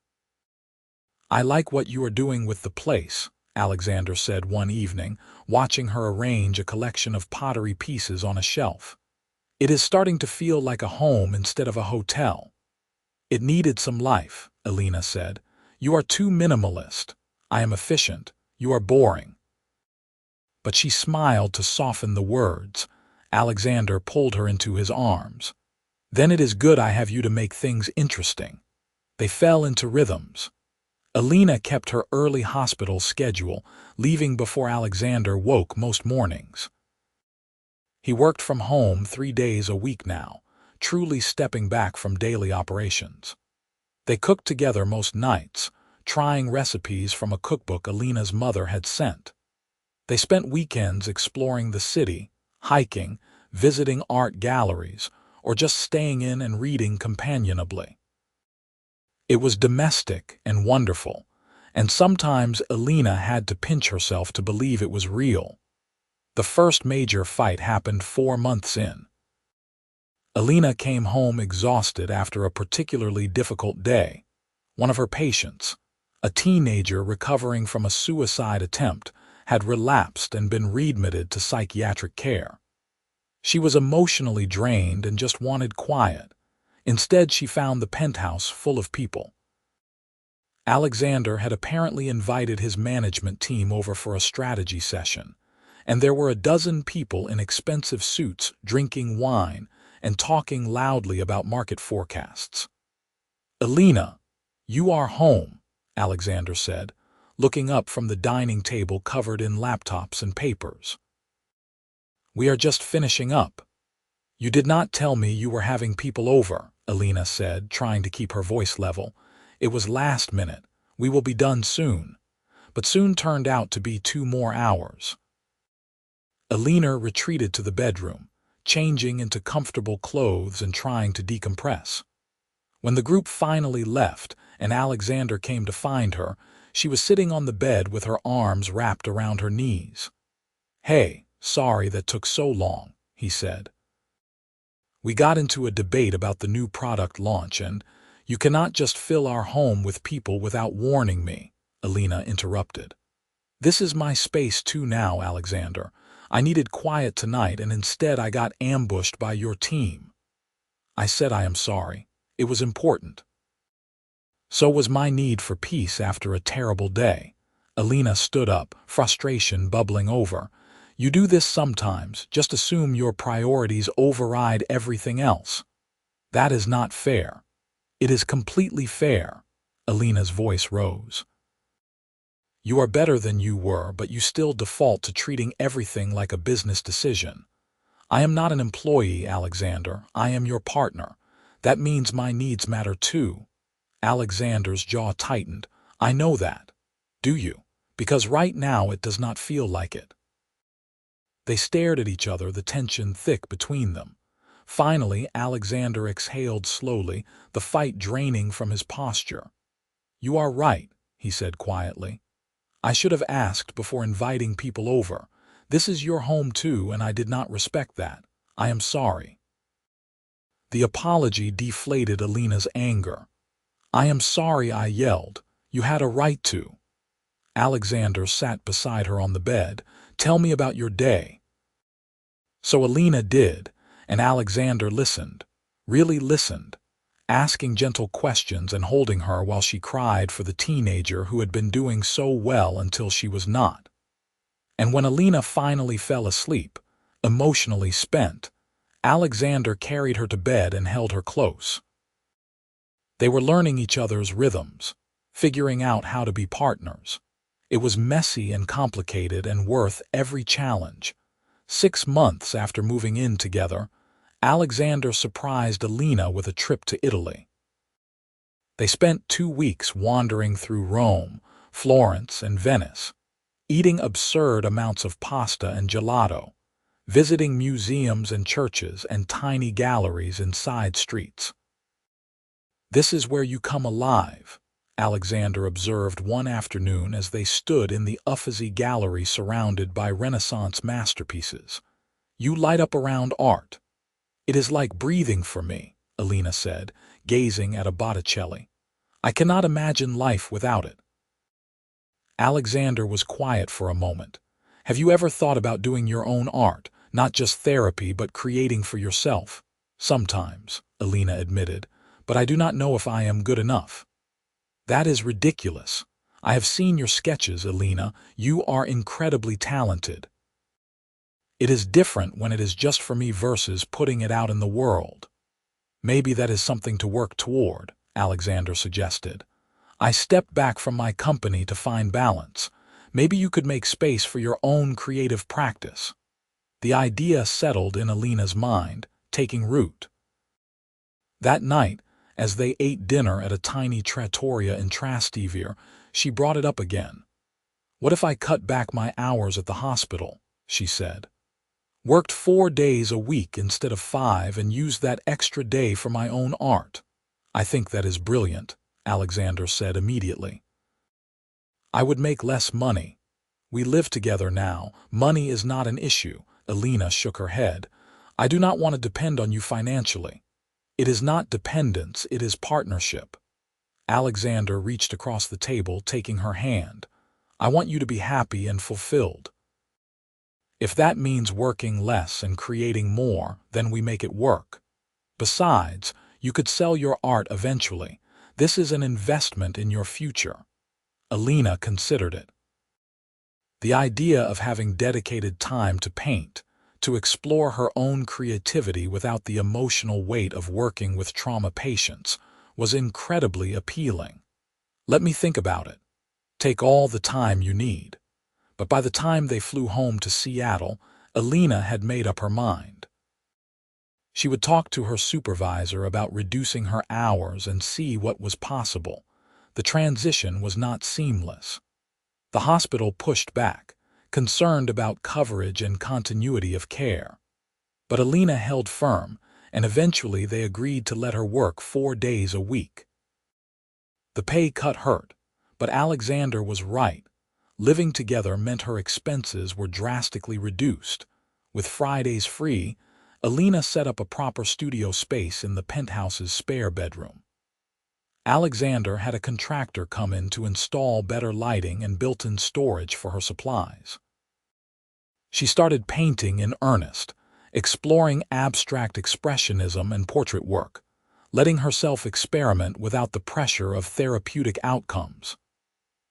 I like what you are doing with the place, Alexander said one evening, watching her arrange a collection of pottery pieces on a shelf. It is starting to feel like a home instead of a hotel. It needed some life, Elena said. You are too minimalist. I am efficient. You are boring. But she smiled to soften the words. Alexander pulled her into his arms. Then it is good I have you to make things interesting. They fell into rhythms. Elena kept her early hospital schedule, leaving before Alexander woke most mornings. He worked from home 3 days a week now, truly stepping back from daily operations. They cooked together most nights, trying recipes from a cookbook Elena's mother had sent. They spent weekends exploring the city, hiking, visiting art galleries, or just staying in and reading companionably. It was domestic and wonderful, and sometimes Elena had to pinch herself to believe it was real. The first major fight happened 4 months in. Elena came home exhausted after a particularly difficult day. One of her patients, a teenager recovering from a suicide attempt, had relapsed and been readmitted to psychiatric care. She was emotionally drained and just wanted quiet. Instead, she found the penthouse full of people. Alexander had apparently invited his management team over for a strategy session, and there were a dozen people in expensive suits drinking wine and talking loudly about market forecasts. Elena, you are home, Alexander said, looking up from the dining table covered in laptops and papers. We are just finishing up. You did not tell me you were having people over, Elena said, trying to keep her voice level. It was last minute. We will be done soon. But soon turned out to be 2 more hours. Elena retreated to the bedroom, changing into comfortable clothes and trying to decompress. When the group finally left and Alexander came to find her, she was sitting on the bed with her arms wrapped around her knees. Hey, sorry that took so long, he said. We got into a debate about the new product launch and you cannot just fill our home with people without warning me, Elena interrupted. This is my space too now, Alexander. I needed quiet tonight and instead I got ambushed by your team. I said I am sorry. It was important. So was my need for peace after a terrible day. Elena stood up, frustration bubbling over. You do this sometimes, just assume your priorities override everything else. That is not fair. It is completely fair. Elena's voice rose. You are better than you were, but you still default to treating everything like a business decision. I am not an employee, Alexander. I am your partner. That means my needs matter too. Alexander's jaw tightened. I know that. Do you? Because right now it does not feel like it. They stared at each other, the tension thick between them. Finally, Alexander exhaled slowly, the fight draining from his posture. You are right, he said quietly. I should have asked before inviting people over. This is your home too, and I did not respect that. I am sorry. The apology deflated Elena's anger. I am sorry, I yelled. You had a right to. Alexander sat beside her on the bed. Tell me about your day. So Elena did, and Alexander listened, really listened, asking gentle questions and holding her while she cried for the teenager who had been doing so well until she was not. And when Elena finally fell asleep, emotionally spent, Alexander carried her to bed and held her close. They were learning each other's rhythms, figuring out how to be partners. It was messy and complicated and worth every challenge. 6 months after moving in together, Alexander surprised Elena with a trip to Italy. They spent 2 weeks wandering through Rome, Florence, and Venice, eating absurd amounts of pasta and gelato, visiting museums and churches and tiny galleries in side streets. This is where you come alive, Alexander observed one afternoon as they stood in the Uffizi gallery surrounded by Renaissance masterpieces. You light up around art. It is like breathing for me, Elena said, gazing at a Botticelli. I cannot imagine life without it. Alexander was quiet for a moment. Have you ever thought about doing your own art, not just therapy, but creating for yourself? Sometimes, Elena admitted, but I do not know if I am good enough. That is ridiculous. I have seen your sketches, Elena. You are incredibly talented. It is different when it is just for me versus putting it out in the world. Maybe that is something to work toward, Alexander suggested. I stepped back from my company to find balance. Maybe you could make space for your own creative practice. The idea settled in Elena's mind, taking root. That night, as they ate dinner at a tiny trattoria in Trastevere, she brought it up again. What if I cut back my hours at the hospital, she said. Worked 4 days a week instead of 5 and used that extra day for my own art. I think that is brilliant, Alexander said immediately. I would make less money. We live together now. Money is not an issue. Elena shook her head. I do not want to depend on you financially. It is not dependence, it is partnership. Alexander reached across the table, taking her hand. I want you to be happy and fulfilled. If that means working less and creating more, then we make it work. Besides, you could sell your art eventually. This is an investment in your future. Elena considered it. The idea of having dedicated time to paint, to explore her own creativity without the emotional weight of working with trauma patients, was incredibly appealing. Let me think about it. Take all the time you need. But by the time they flew home to Seattle, Elena had made up her mind. She would talk to her supervisor about reducing her hours and see what was possible. The transition was not seamless. The hospital pushed back, concerned about coverage and continuity of care. But Elena held firm, and eventually they agreed to let her work 4 days a week. The pay cut hurt, but Alexander was right. Living together meant her expenses were drastically reduced. With Fridays free, Elena set up a proper studio space in the penthouse's spare bedroom. Alexander had a contractor come in to install better lighting and built-in storage for her supplies. She started painting in earnest, exploring abstract expressionism and portrait work, letting herself experiment without the pressure of therapeutic outcomes.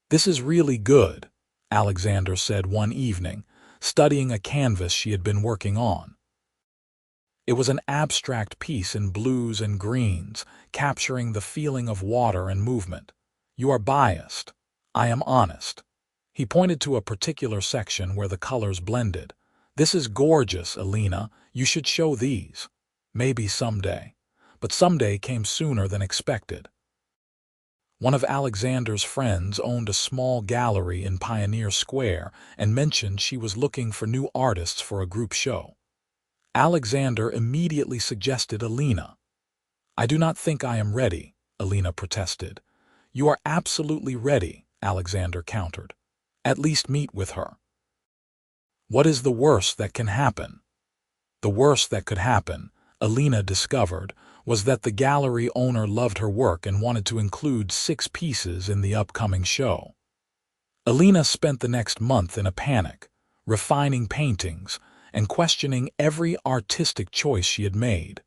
This is really good, Alexander said one evening, studying a canvas she had been working on. It was an abstract piece in blues and greens, capturing the feeling of water and movement. You are biased. I am honest. He pointed to a particular section where the colors blended. This is gorgeous, Elena. You should show these. Maybe someday. but someday came sooner than expected. One of Alexander's friends owned a small gallery in Pioneer Square and mentioned she was looking for new artists for a group show. Alexander immediately suggested Elena. "I do not think I am ready," Elena protested. "You are absolutely ready," Alexander countered. "At least meet with her." What is the worst that can happen? The worst that could happen, Elena discovered, was that the gallery owner loved her work and wanted to include 6 pieces in the upcoming show. Elena spent the next month in a panic, refining paintings and questioning every artistic choice she had made.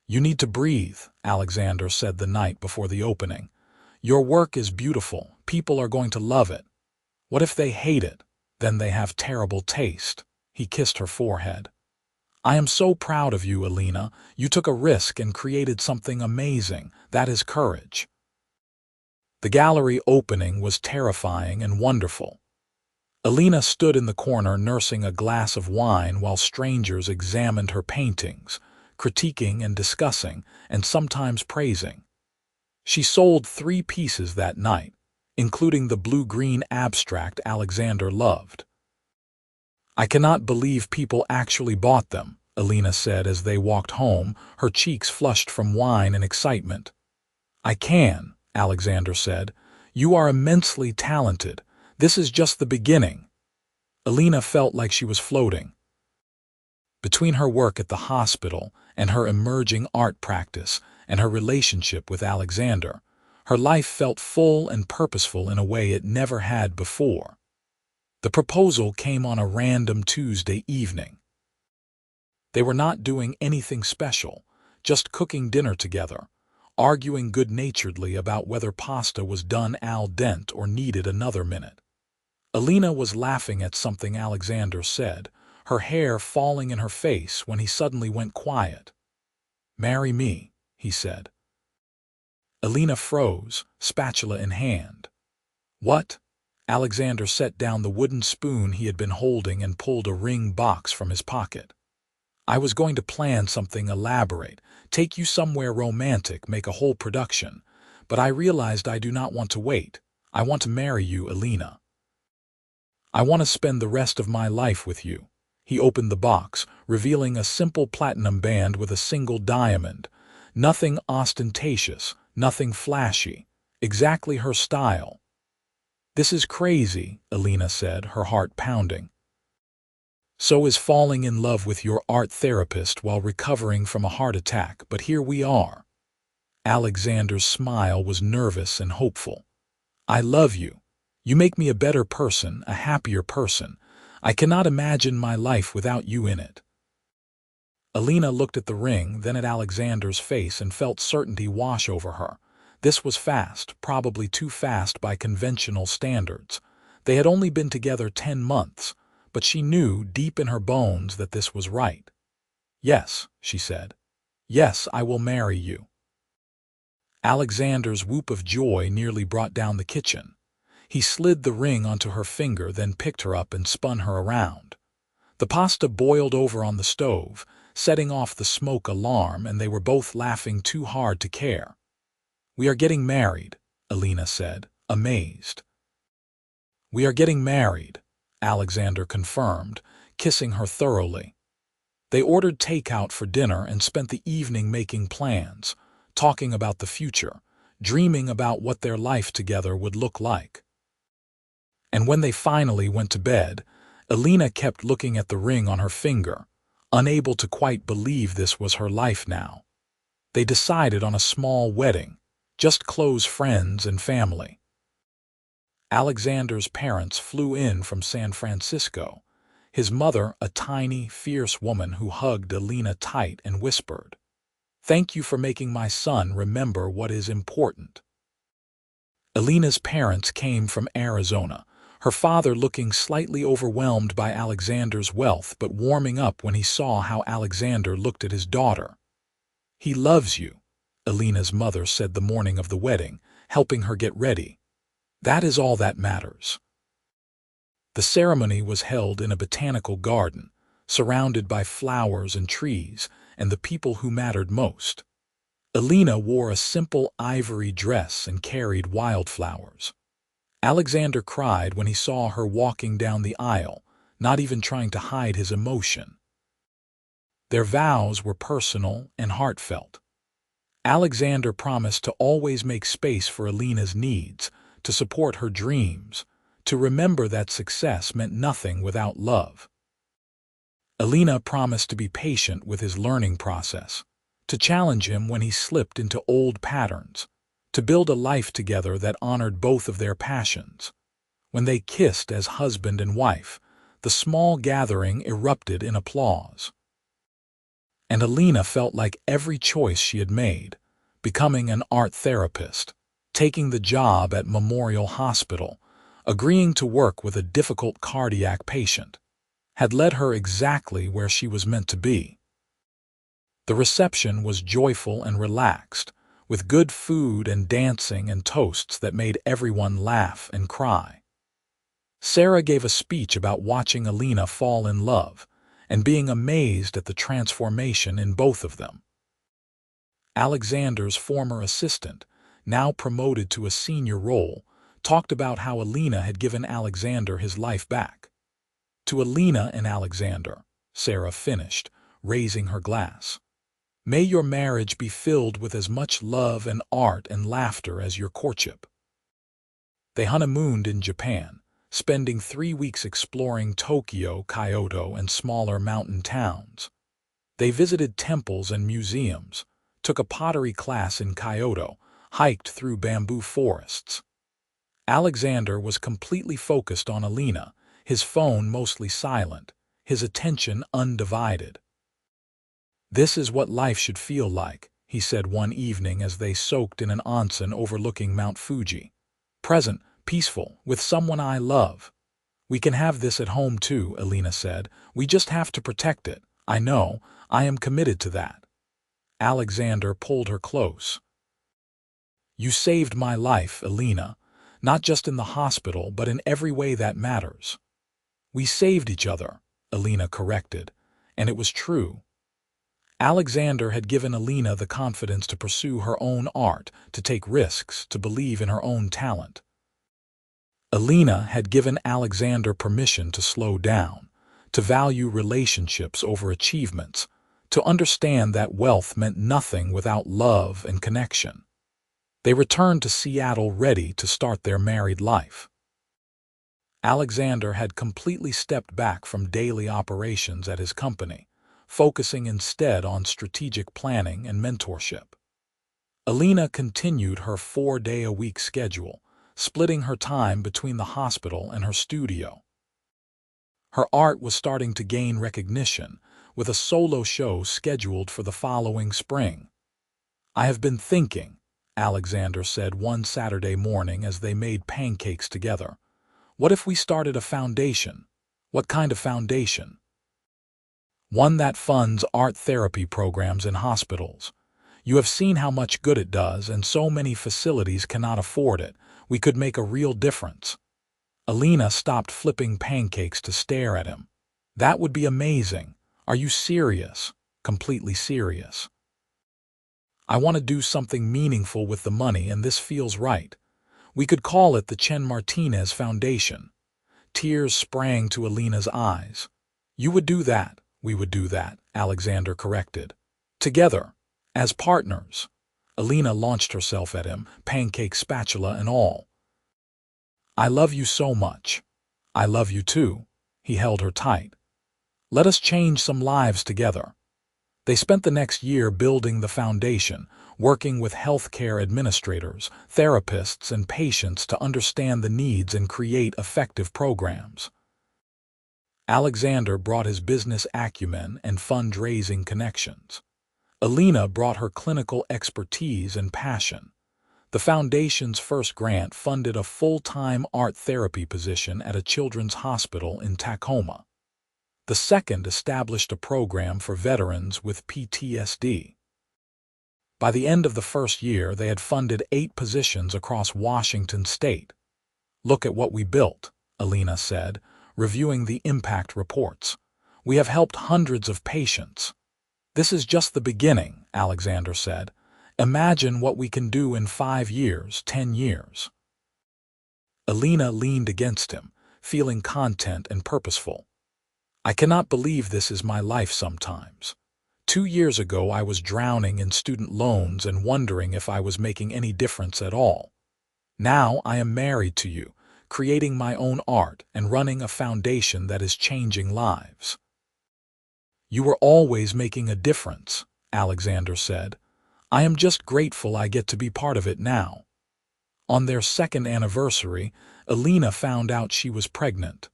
"You need to breathe," Alexander said the night before the opening. "Your work is beautiful. People are going to love it. What if they hate it? Then they have terrible taste." He kissed her forehead. "I am so proud of you, Elena. You took a risk and created something amazing. That is courage." The gallery opening was terrifying and wonderful. Elena stood in the corner nursing a glass of wine while strangers examined her paintings, critiquing and discussing, and sometimes praising. She sold 3 pieces that night, including the blue-green abstract Alexander loved. "I cannot believe people actually bought them," Elena said as they walked home, her cheeks flushed from wine and excitement. "I can," Alexander said. "You are immensely talented. This is just the beginning." Elena felt like she was floating. Between her work at the hospital and her emerging art practice and her relationship with Alexander, her life felt full and purposeful in a way it never had before. The proposal came on a random Tuesday evening. They were not doing anything special, just cooking dinner together, arguing good-naturedly about whether pasta was done al dente or needed another minute. Elena was laughing at something Alexander said, her hair falling in her face when he suddenly went quiet. "Marry me," he said. Elena froze, spatula in hand. "What?" Alexander set down the wooden spoon he had been holding and pulled a ring box from his pocket. "I was going to plan something elaborate, take you somewhere romantic, make a whole production, but I realized I do not want to wait. I want to marry you, Elena. I want to spend the rest of my life with you." He opened the box, revealing a simple platinum band with a single diamond. Nothing ostentatious, nothing flashy. Exactly her style. "This is crazy," Elena said, her heart pounding. "So is falling in love with your art therapist while recovering from a heart attack, but here we are." Alexander's smile was nervous and hopeful. "I love you. You make me a better person, a happier person. I cannot imagine my life without you in it." Elena looked at the ring, then at Alexander's face, and felt certainty wash over her. This was fast, probably too fast by conventional standards. They had only been together 10 months, but she knew deep in her bones that this was right. "Yes," she said. "Yes, I will marry you." Alexander's whoop of joy nearly brought down the kitchen. He slid the ring onto her finger, then picked her up and spun her around. The pasta boiled over on the stove, setting off the smoke alarm, and they were both laughing too hard to care. "We are getting married," Elena said, amazed. "We are getting married," Alexander confirmed, kissing her thoroughly. They ordered takeout for dinner and spent the evening making plans, talking about the future, dreaming about what their life together would look like. And when they finally went to bed, Elena kept looking at the ring on her finger, unable to quite believe this was her life now. They decided on a small wedding, just close friends and family. Alexander's parents flew in from San Francisco, his mother a tiny, fierce woman who hugged Elena tight and whispered, "Thank you for making my son remember what is important." Elena's parents came from Arizona, her father looking slightly overwhelmed by Alexander's wealth but warming up when he saw how Alexander looked at his daughter. "He loves you," Elena's mother said the morning of the wedding, helping her get ready. "That is all that matters." The ceremony was held in a botanical garden, surrounded by flowers and trees and the people who mattered most. Elena wore a simple ivory dress and carried wildflowers. Alexander cried when he saw her walking down the aisle, not even trying to hide his emotion. Their vows were personal and heartfelt. Alexander promised to always make space for Elena's needs, to support her dreams, to remember that success meant nothing without love. Elena promised to be patient with his learning process, to challenge him when he slipped into old patterns, to build a life together that honored both of their passions. When they kissed as husband and wife, the small gathering erupted in applause. And Elena felt like every choice she had made, becoming an art therapist, taking the job at Memorial Hospital, agreeing to work with a difficult cardiac patient, had led her exactly where she was meant to be. The reception was joyful and relaxed, with good food and dancing and toasts that made everyone laugh and cry. Sarah gave a speech about watching Elena fall in love and being amazed at the transformation in both of them. Alexander's former assistant, now promoted to a senior role, talked about how Elena had given Alexander his life back. To Elena and Alexander, Sarah finished, raising her glass. May your marriage be filled with as much love and art and laughter as your courtship. They honeymooned in Japan, spending 3 weeks exploring Tokyo, Kyoto, and smaller mountain towns. They visited temples and museums, took a pottery class in Kyoto, hiked through bamboo forests. Alexander was completely focused on Elena, his phone mostly silent, his attention undivided. "This is what life should feel like," he said one evening as they soaked in an onsen overlooking Mount Fuji. "Present, peaceful, with someone I love." "We can have this at home too," Elena said. "We just have to protect it. I know, I am committed to that." Alexander pulled her close. "You saved my life, Elena, not just in the hospital but in every way that matters." "We saved each other," Elena corrected, and it was true. Alexander had given Elena the confidence to pursue her own art, to take risks, to believe in her own talent. Elena had given Alexander permission to slow down, to value relationships over achievements, to understand that wealth meant nothing without love and connection. They returned to Seattle ready to start their married life. Alexander had completely stepped back from daily operations at his company, focusing instead on strategic planning and mentorship. Elena continued her 4-day-a-week schedule, splitting her time between the hospital and her studio. Her art was starting to gain recognition, with a solo show scheduled for the following spring. "I have been thinking," Alexander said one Saturday morning as they made pancakes together. "What if we started a foundation?" "What kind of foundation?" "One that funds art therapy programs in hospitals. You have seen how much good it does, and so many facilities cannot afford it. We could make a real difference." Elena stopped flipping pancakes to stare at him. "That would be amazing. Are you serious?" "Completely serious. I want to do something meaningful with the money, and this feels right. We could call it the Chen Martinez Foundation." Tears sprang to Elena's eyes. "You would do that. We would do that," Alexander corrected. "Together, as partners." Elena launched herself at him, pancake spatula and all. "I love you so much." "I love you too." He held her tight. "Let us change some lives together." They spent the next year building the foundation, working with healthcare administrators, therapists, and patients to understand the needs and create effective programs. Alexander brought his business acumen and fundraising connections. Elena brought her clinical expertise and passion. The foundation's first grant funded a full-time art therapy position at a children's hospital in Tacoma. The second established a program for veterans with PTSD. By the end of the first year, they had funded 8 positions across Washington state. "Look at what we built," Elena said, reviewing the impact reports. "We have helped hundreds of patients." "This is just the beginning," Alexander said. Imagine what we can do in 5 years, 10 years. Elena leaned against him, feeling content and purposeful. I cannot believe this is my life sometimes. 2 years ago I was drowning in student loans and wondering if I was making any difference at all. Now I am married to you, creating my own art and running a foundation that is changing lives. You were always making a difference, Alexander said. I am just grateful I get to be part of it now. On their second anniversary, Elena found out she was pregnant.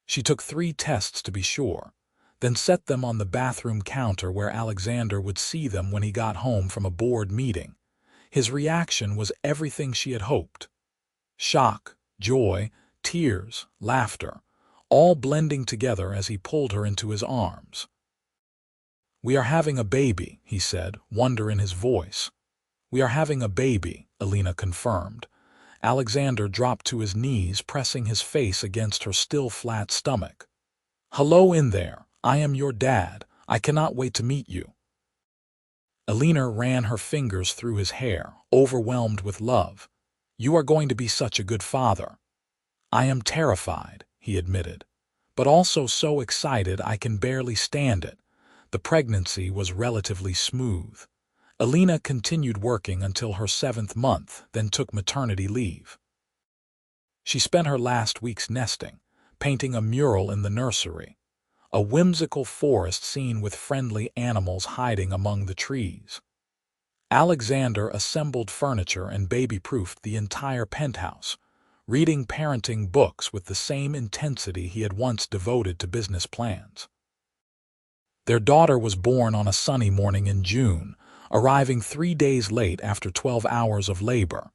She took 3 tests to be sure, then set them on the bathroom counter where Alexander would see them when he got home from a board meeting. His reaction was everything she had hoped. Shock, joy, tears, laughter, all blending together as he pulled her into his arms. We are having a baby, he said, wonder in his voice. We are having a baby, Elena confirmed. Alexander dropped to his knees, pressing his face against her still flat stomach. Hello in there, I am your dad. I cannot wait to meet you. Elena ran her fingers through his hair, overwhelmed with love. You are going to be such a good father. I am terrified, he admitted, but also so excited I can barely stand it. The pregnancy was relatively smooth. Elena continued working until her 7th month, then took maternity leave. She spent her last weeks nesting, painting a mural in the nursery, a whimsical forest scene with friendly animals hiding among the trees. Alexander assembled furniture and baby-proofed the entire penthouse, reading parenting books with the same intensity he had once devoted to business plans. Their daughter was born on a sunny morning in June, arriving 3 days late after 12 hours of labor.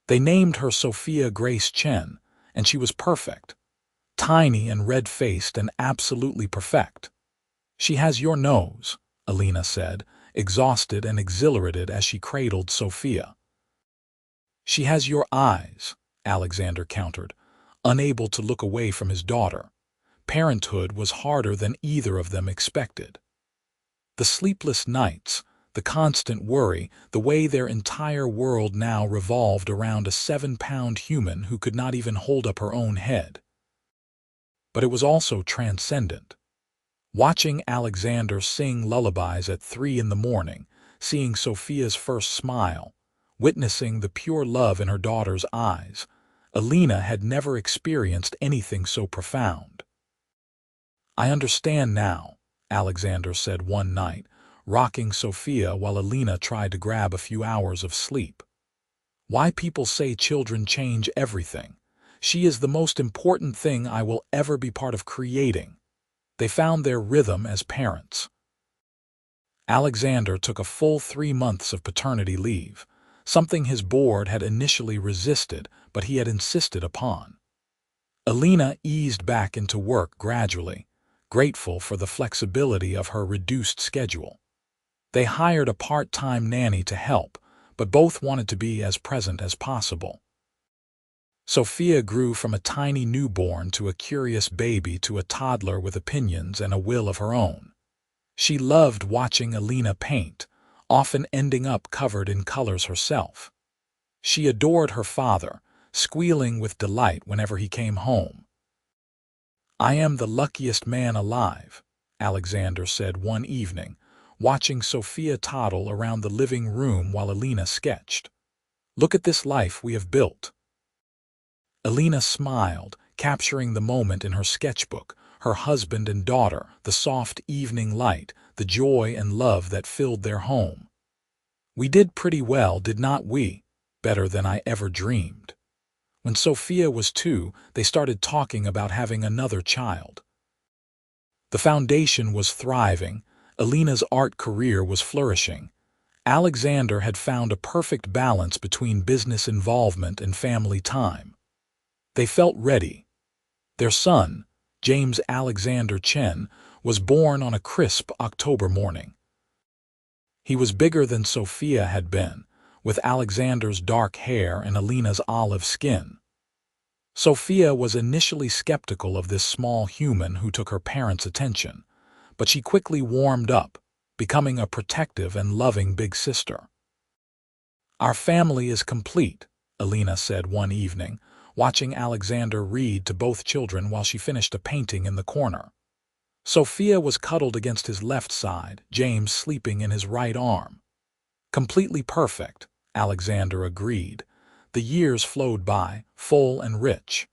They named her Sophia Grace Chen, and she was perfect. Tiny and red-faced and absolutely perfect. She has your nose, Elena said, exhausted and exhilarated as she cradled Sophia. She has your eyes, Alexander countered, unable to look away from his daughter. Parenthood was harder than either of them expected. The sleepless nights, the constant worry, the way their entire world now revolved around a 7-pound human who could not even hold up her own head. But it was also transcendent. Watching Alexander sing lullabies at 3 in the morning, seeing Sophia's first smile, witnessing the pure love in her daughter's eyes, Elena had never experienced anything so profound. I understand now, Alexander said one night, rocking Sophia while Elena tried to grab a few hours of sleep. Why people say children change everything. She is the most important thing I will ever be part of creating. They found their rhythm as parents. Alexander took a full 3 months of paternity leave, something his board had initially resisted, but he had insisted upon. Elena eased back into work gradually, grateful for the flexibility of her reduced schedule. They hired a part-time nanny to help, but both wanted to be as present as possible. Sophia grew from a tiny newborn to a curious baby to a toddler with opinions and a will of her own. She loved watching Elena paint, often ending up covered in colors herself. She adored her father, squealing with delight whenever he came home. I am the luckiest man alive, Alexander said one evening, watching Sophia toddle around the living room while Elena sketched. Look at this life we have built. Elena smiled, capturing the moment in her sketchbook, her husband and daughter, the soft evening light, the joy and love that filled their home. We did pretty well, did not we? Better than I ever dreamed. When Sophia was 2, they started talking about having another child. The foundation was thriving, Elena's art career was flourishing. Alexander had found a perfect balance between business involvement and family time. They felt ready. Their son, James Alexander Chen, was born on a crisp October morning. He was bigger than Sophia had been, with Alexander's dark hair and Elena's olive skin. Sophia was initially skeptical of this small human who took her parents' attention, but she quickly warmed up, becoming a protective and loving big sister. "Our family is complete," Elena said one evening, watching Alexander read to both children while she finished a painting in the corner. Sophia was cuddled against his left side, James sleeping in his right arm. "Completely perfect," Alexander agreed. The years flowed by, full and rich.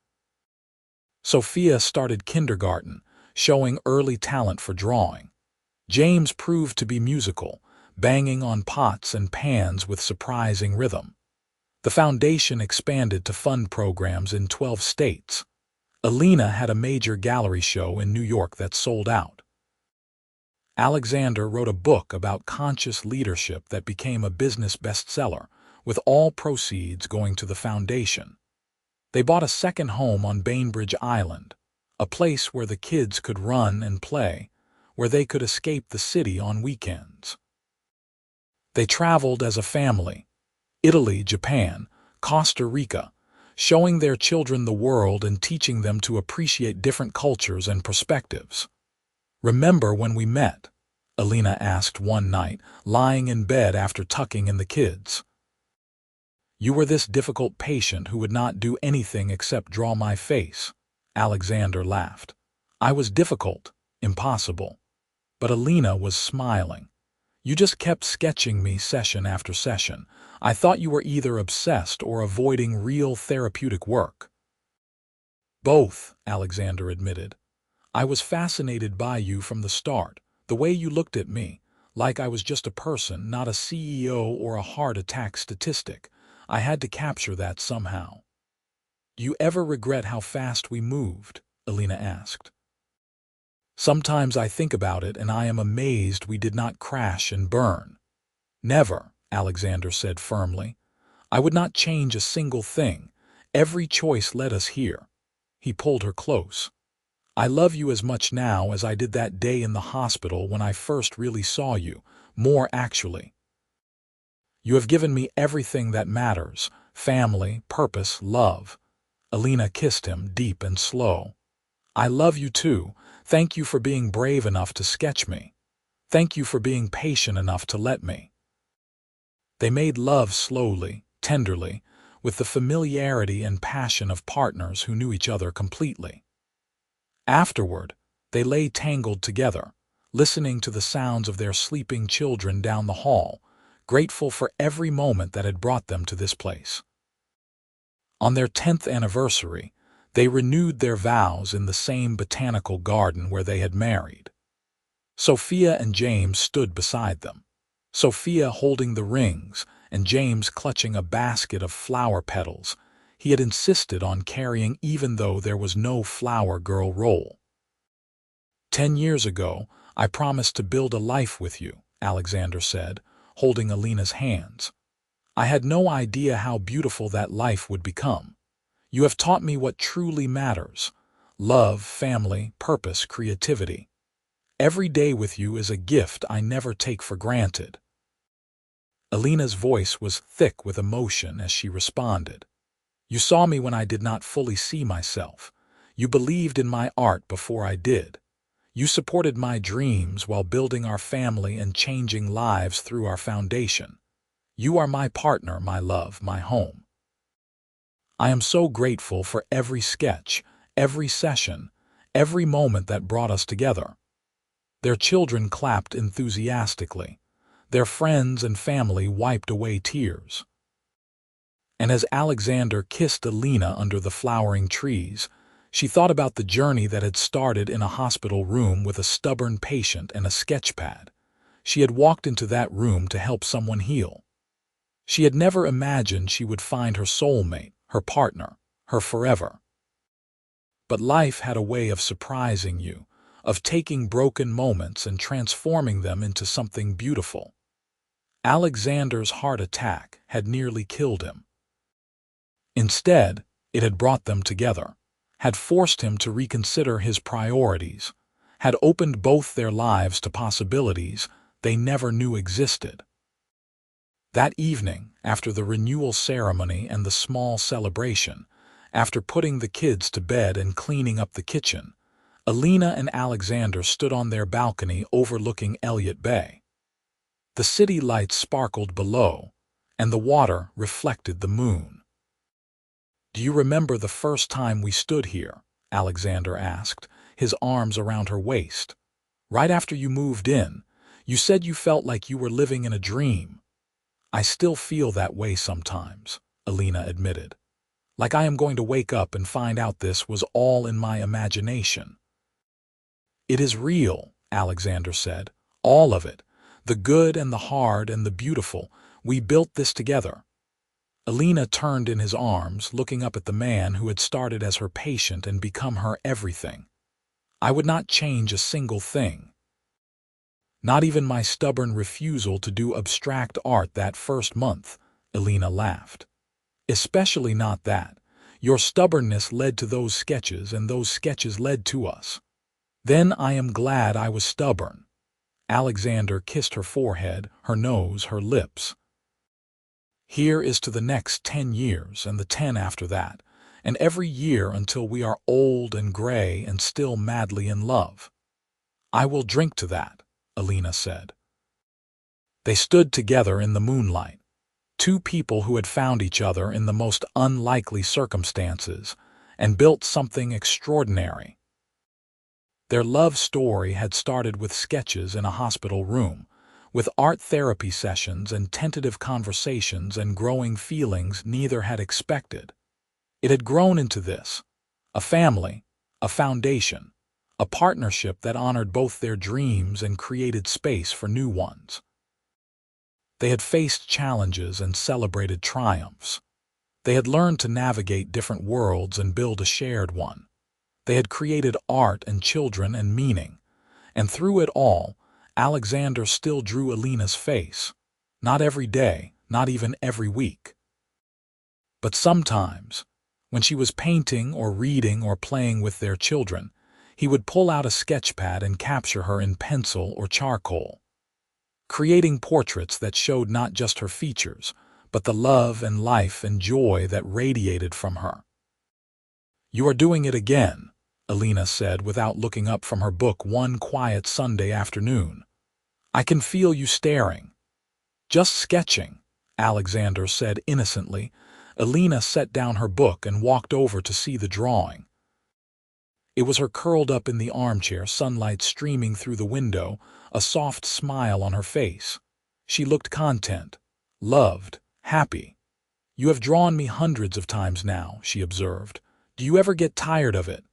Sophia started kindergarten, showing early talent for drawing. James proved to be musical, banging on pots and pans with surprising rhythm. The foundation expanded to fund programs in 12 states. Elena had a major gallery show in New York that sold out. Alexander wrote a book about conscious leadership that became a business bestseller, with all proceeds going to the foundation. They bought a second home on Bainbridge Island, a place where the kids could run and play, where they could escape the city on weekends. They traveled as a family: Italy, Japan, Costa Rica, showing their children the world and teaching them to appreciate different cultures and perspectives. "Remember when we met?" Elena asked one night, lying in bed after tucking in the kids. "You were this difficult patient who would not do anything except draw my face." Alexander laughed. "I was difficult, impossible." But Elena was smiling. "You just kept sketching me session after session. I thought you were either obsessed or avoiding real therapeutic work." "Both," Alexander admitted. "I was fascinated by you from the start, the way you looked at me, like I was just a person, not a CEO or a heart attack statistic. I had to capture that somehow." "Do you ever regret how fast we moved?" Elena asked. "Sometimes I think about it and I am amazed we did not crash and burn." "Never," Alexander said firmly. "I would not change a single thing. Every choice led us here." He pulled her close. "I love you as much now as I did that day in the hospital when I first really saw you, more actually. You have given me everything that matters: family, purpose, love." Elena kissed him, deep and slow. "I love you too. Thank you for being brave enough to sketch me. Thank you for being patient enough to let me." They made love slowly, tenderly, with the familiarity and passion of partners who knew each other completely. Afterward, they lay tangled together, listening to the sounds of their sleeping children down the hall, grateful for every moment that had brought them to this place. On their 10th anniversary, they renewed their vows in the same botanical garden where they had married. Sophia and James stood beside them, Sophia holding the rings and James clutching a basket of flower petals he had insisted on carrying even though there was no flower girl role. "10 years ago, I promised to build a life with you," Alexander said, holding Elena's hands. "I had no idea how beautiful that life would become. You have taught me what truly matters: love, family, purpose, creativity. Every day with you is a gift I never take for granted." Elena's voice was thick with emotion as she responded. "You saw me when I did not fully see myself. You believed in my art before I did. You supported my dreams while building our family and changing lives through our foundation. You are my partner, my love, my home. I am so grateful for every sketch, every session, every moment that brought us together." Their children clapped enthusiastically. Their friends and family wiped away tears. And as Alexander kissed Elena under the flowering trees, she thought about the journey that had started in a hospital room with a stubborn patient and a sketchpad. She had walked into that room to help someone heal. She had never imagined she would find her soulmate, her partner, her forever. But life had a way of surprising you, of taking broken moments and transforming them into something beautiful. Alexander's heart attack had nearly killed him. Instead, it had brought them together, had forced him to reconsider his priorities, had opened both their lives to possibilities they never knew existed. That evening, after the renewal ceremony and the small celebration, after putting the kids to bed and cleaning up the kitchen, Elena and Alexander stood on their balcony overlooking Elliott Bay. The city lights sparkled below, and the water reflected the moon. "Do you remember the first time we stood here?" Alexander asked, his arms around her waist. "Right after you moved in, you said you felt like you were living in a dream." "I still feel that way sometimes," Elena admitted. "Like I am going to wake up and find out this was all in my imagination." "It is real," Alexander said. "All of it. The good and the hard and the beautiful. We built this together." Elena turned in his arms, looking up at the man who had started as her patient and become her everything. "I would not change a single thing. Not even my stubborn refusal to do abstract art that first month," Elena laughed. "Especially not that. Your stubbornness led to those sketches, and those sketches led to us. Then I am glad I was stubborn." Alexander kissed her forehead, her nose, her lips. "Here is to the next 10 years and the 10 after that, and every year until we are old and gray and still madly in love." "I will drink to that," Elena said. They stood together in the moonlight, two people who had found each other in the most unlikely circumstances and built something extraordinary. Their love story had started with sketches in a hospital room, with art therapy sessions and tentative conversations and growing feelings neither had expected. It had grown into this: a family, a foundation, a partnership that honored both their dreams and created space for new ones. They had faced challenges and celebrated triumphs. They had learned to navigate different worlds and build a shared one. They had created art and children and meaning, and through it all, Alexander still drew Elena's face. Not every day, not even every week. But sometimes, when she was painting or reading or playing with their children, he would pull out a sketchpad and capture her in pencil or charcoal, creating portraits that showed not just her features, but the love and life and joy that radiated from her. "You are doing it again," Elena said without looking up from her book one quiet Sunday afternoon. "I can feel you staring." "Just sketching," Alexander said innocently. Elena set down her book and walked over to see the drawing. It was her curled up in the armchair, sunlight streaming through the window, a soft smile on her face. She looked content, loved, happy. "You have drawn me hundreds of times now," she observed. "Do you ever get tired of it?"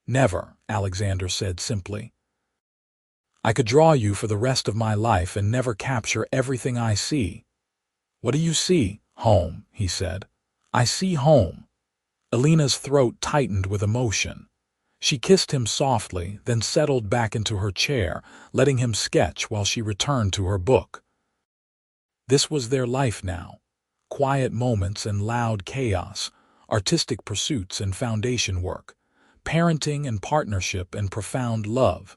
"Never," Alexander said simply. "I could draw you for the rest of my life and never capture everything I see." "What do you see?" "Home," he said. "I see home." Elena's throat tightened with emotion. She kissed him softly, then settled back into her chair, letting him sketch while she returned to her book. This was their life now: quiet moments and loud chaos, artistic pursuits and foundation work, parenting and partnership and profound love.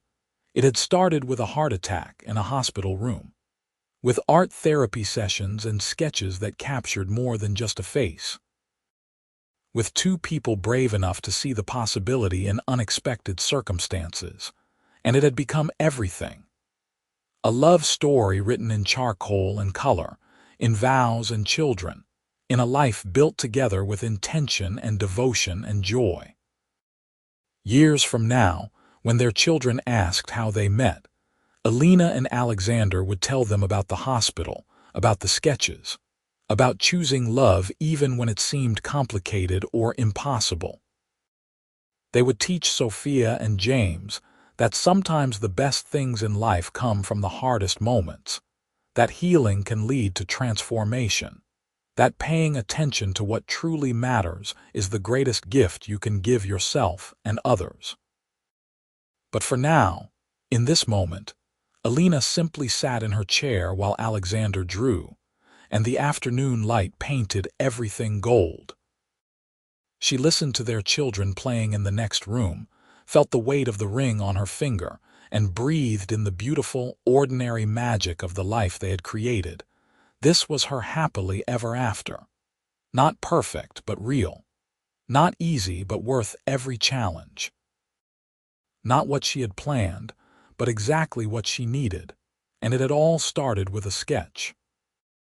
It had started with a heart attack in a hospital room, with art therapy sessions and sketches that captured more than just a face, with two people brave enough to see the possibility in unexpected circumstances, and it had become everything. A love story written in charcoal and color, in vows and children, in a life built together with intention and devotion and joy. Years from now, when their children asked how they met, Elena and Alexander would tell them about the hospital, about the sketches, about choosing love even when it seemed complicated or impossible. They would teach Sophia and James that sometimes the best things in life come from the hardest moments, that healing can lead to transformation, that paying attention to what truly matters is the greatest gift you can give yourself and others. But for now, in this moment, Elena simply sat in her chair while Alexander drew, and the afternoon light painted everything gold. She listened to their children playing in the next room, felt the weight of the ring on her finger, and breathed in the beautiful, ordinary magic of the life they had created. This was her happily ever after. Not perfect, but real. Not easy, but worth every challenge. Not what she had planned, but exactly what she needed. and it had all started with a sketch.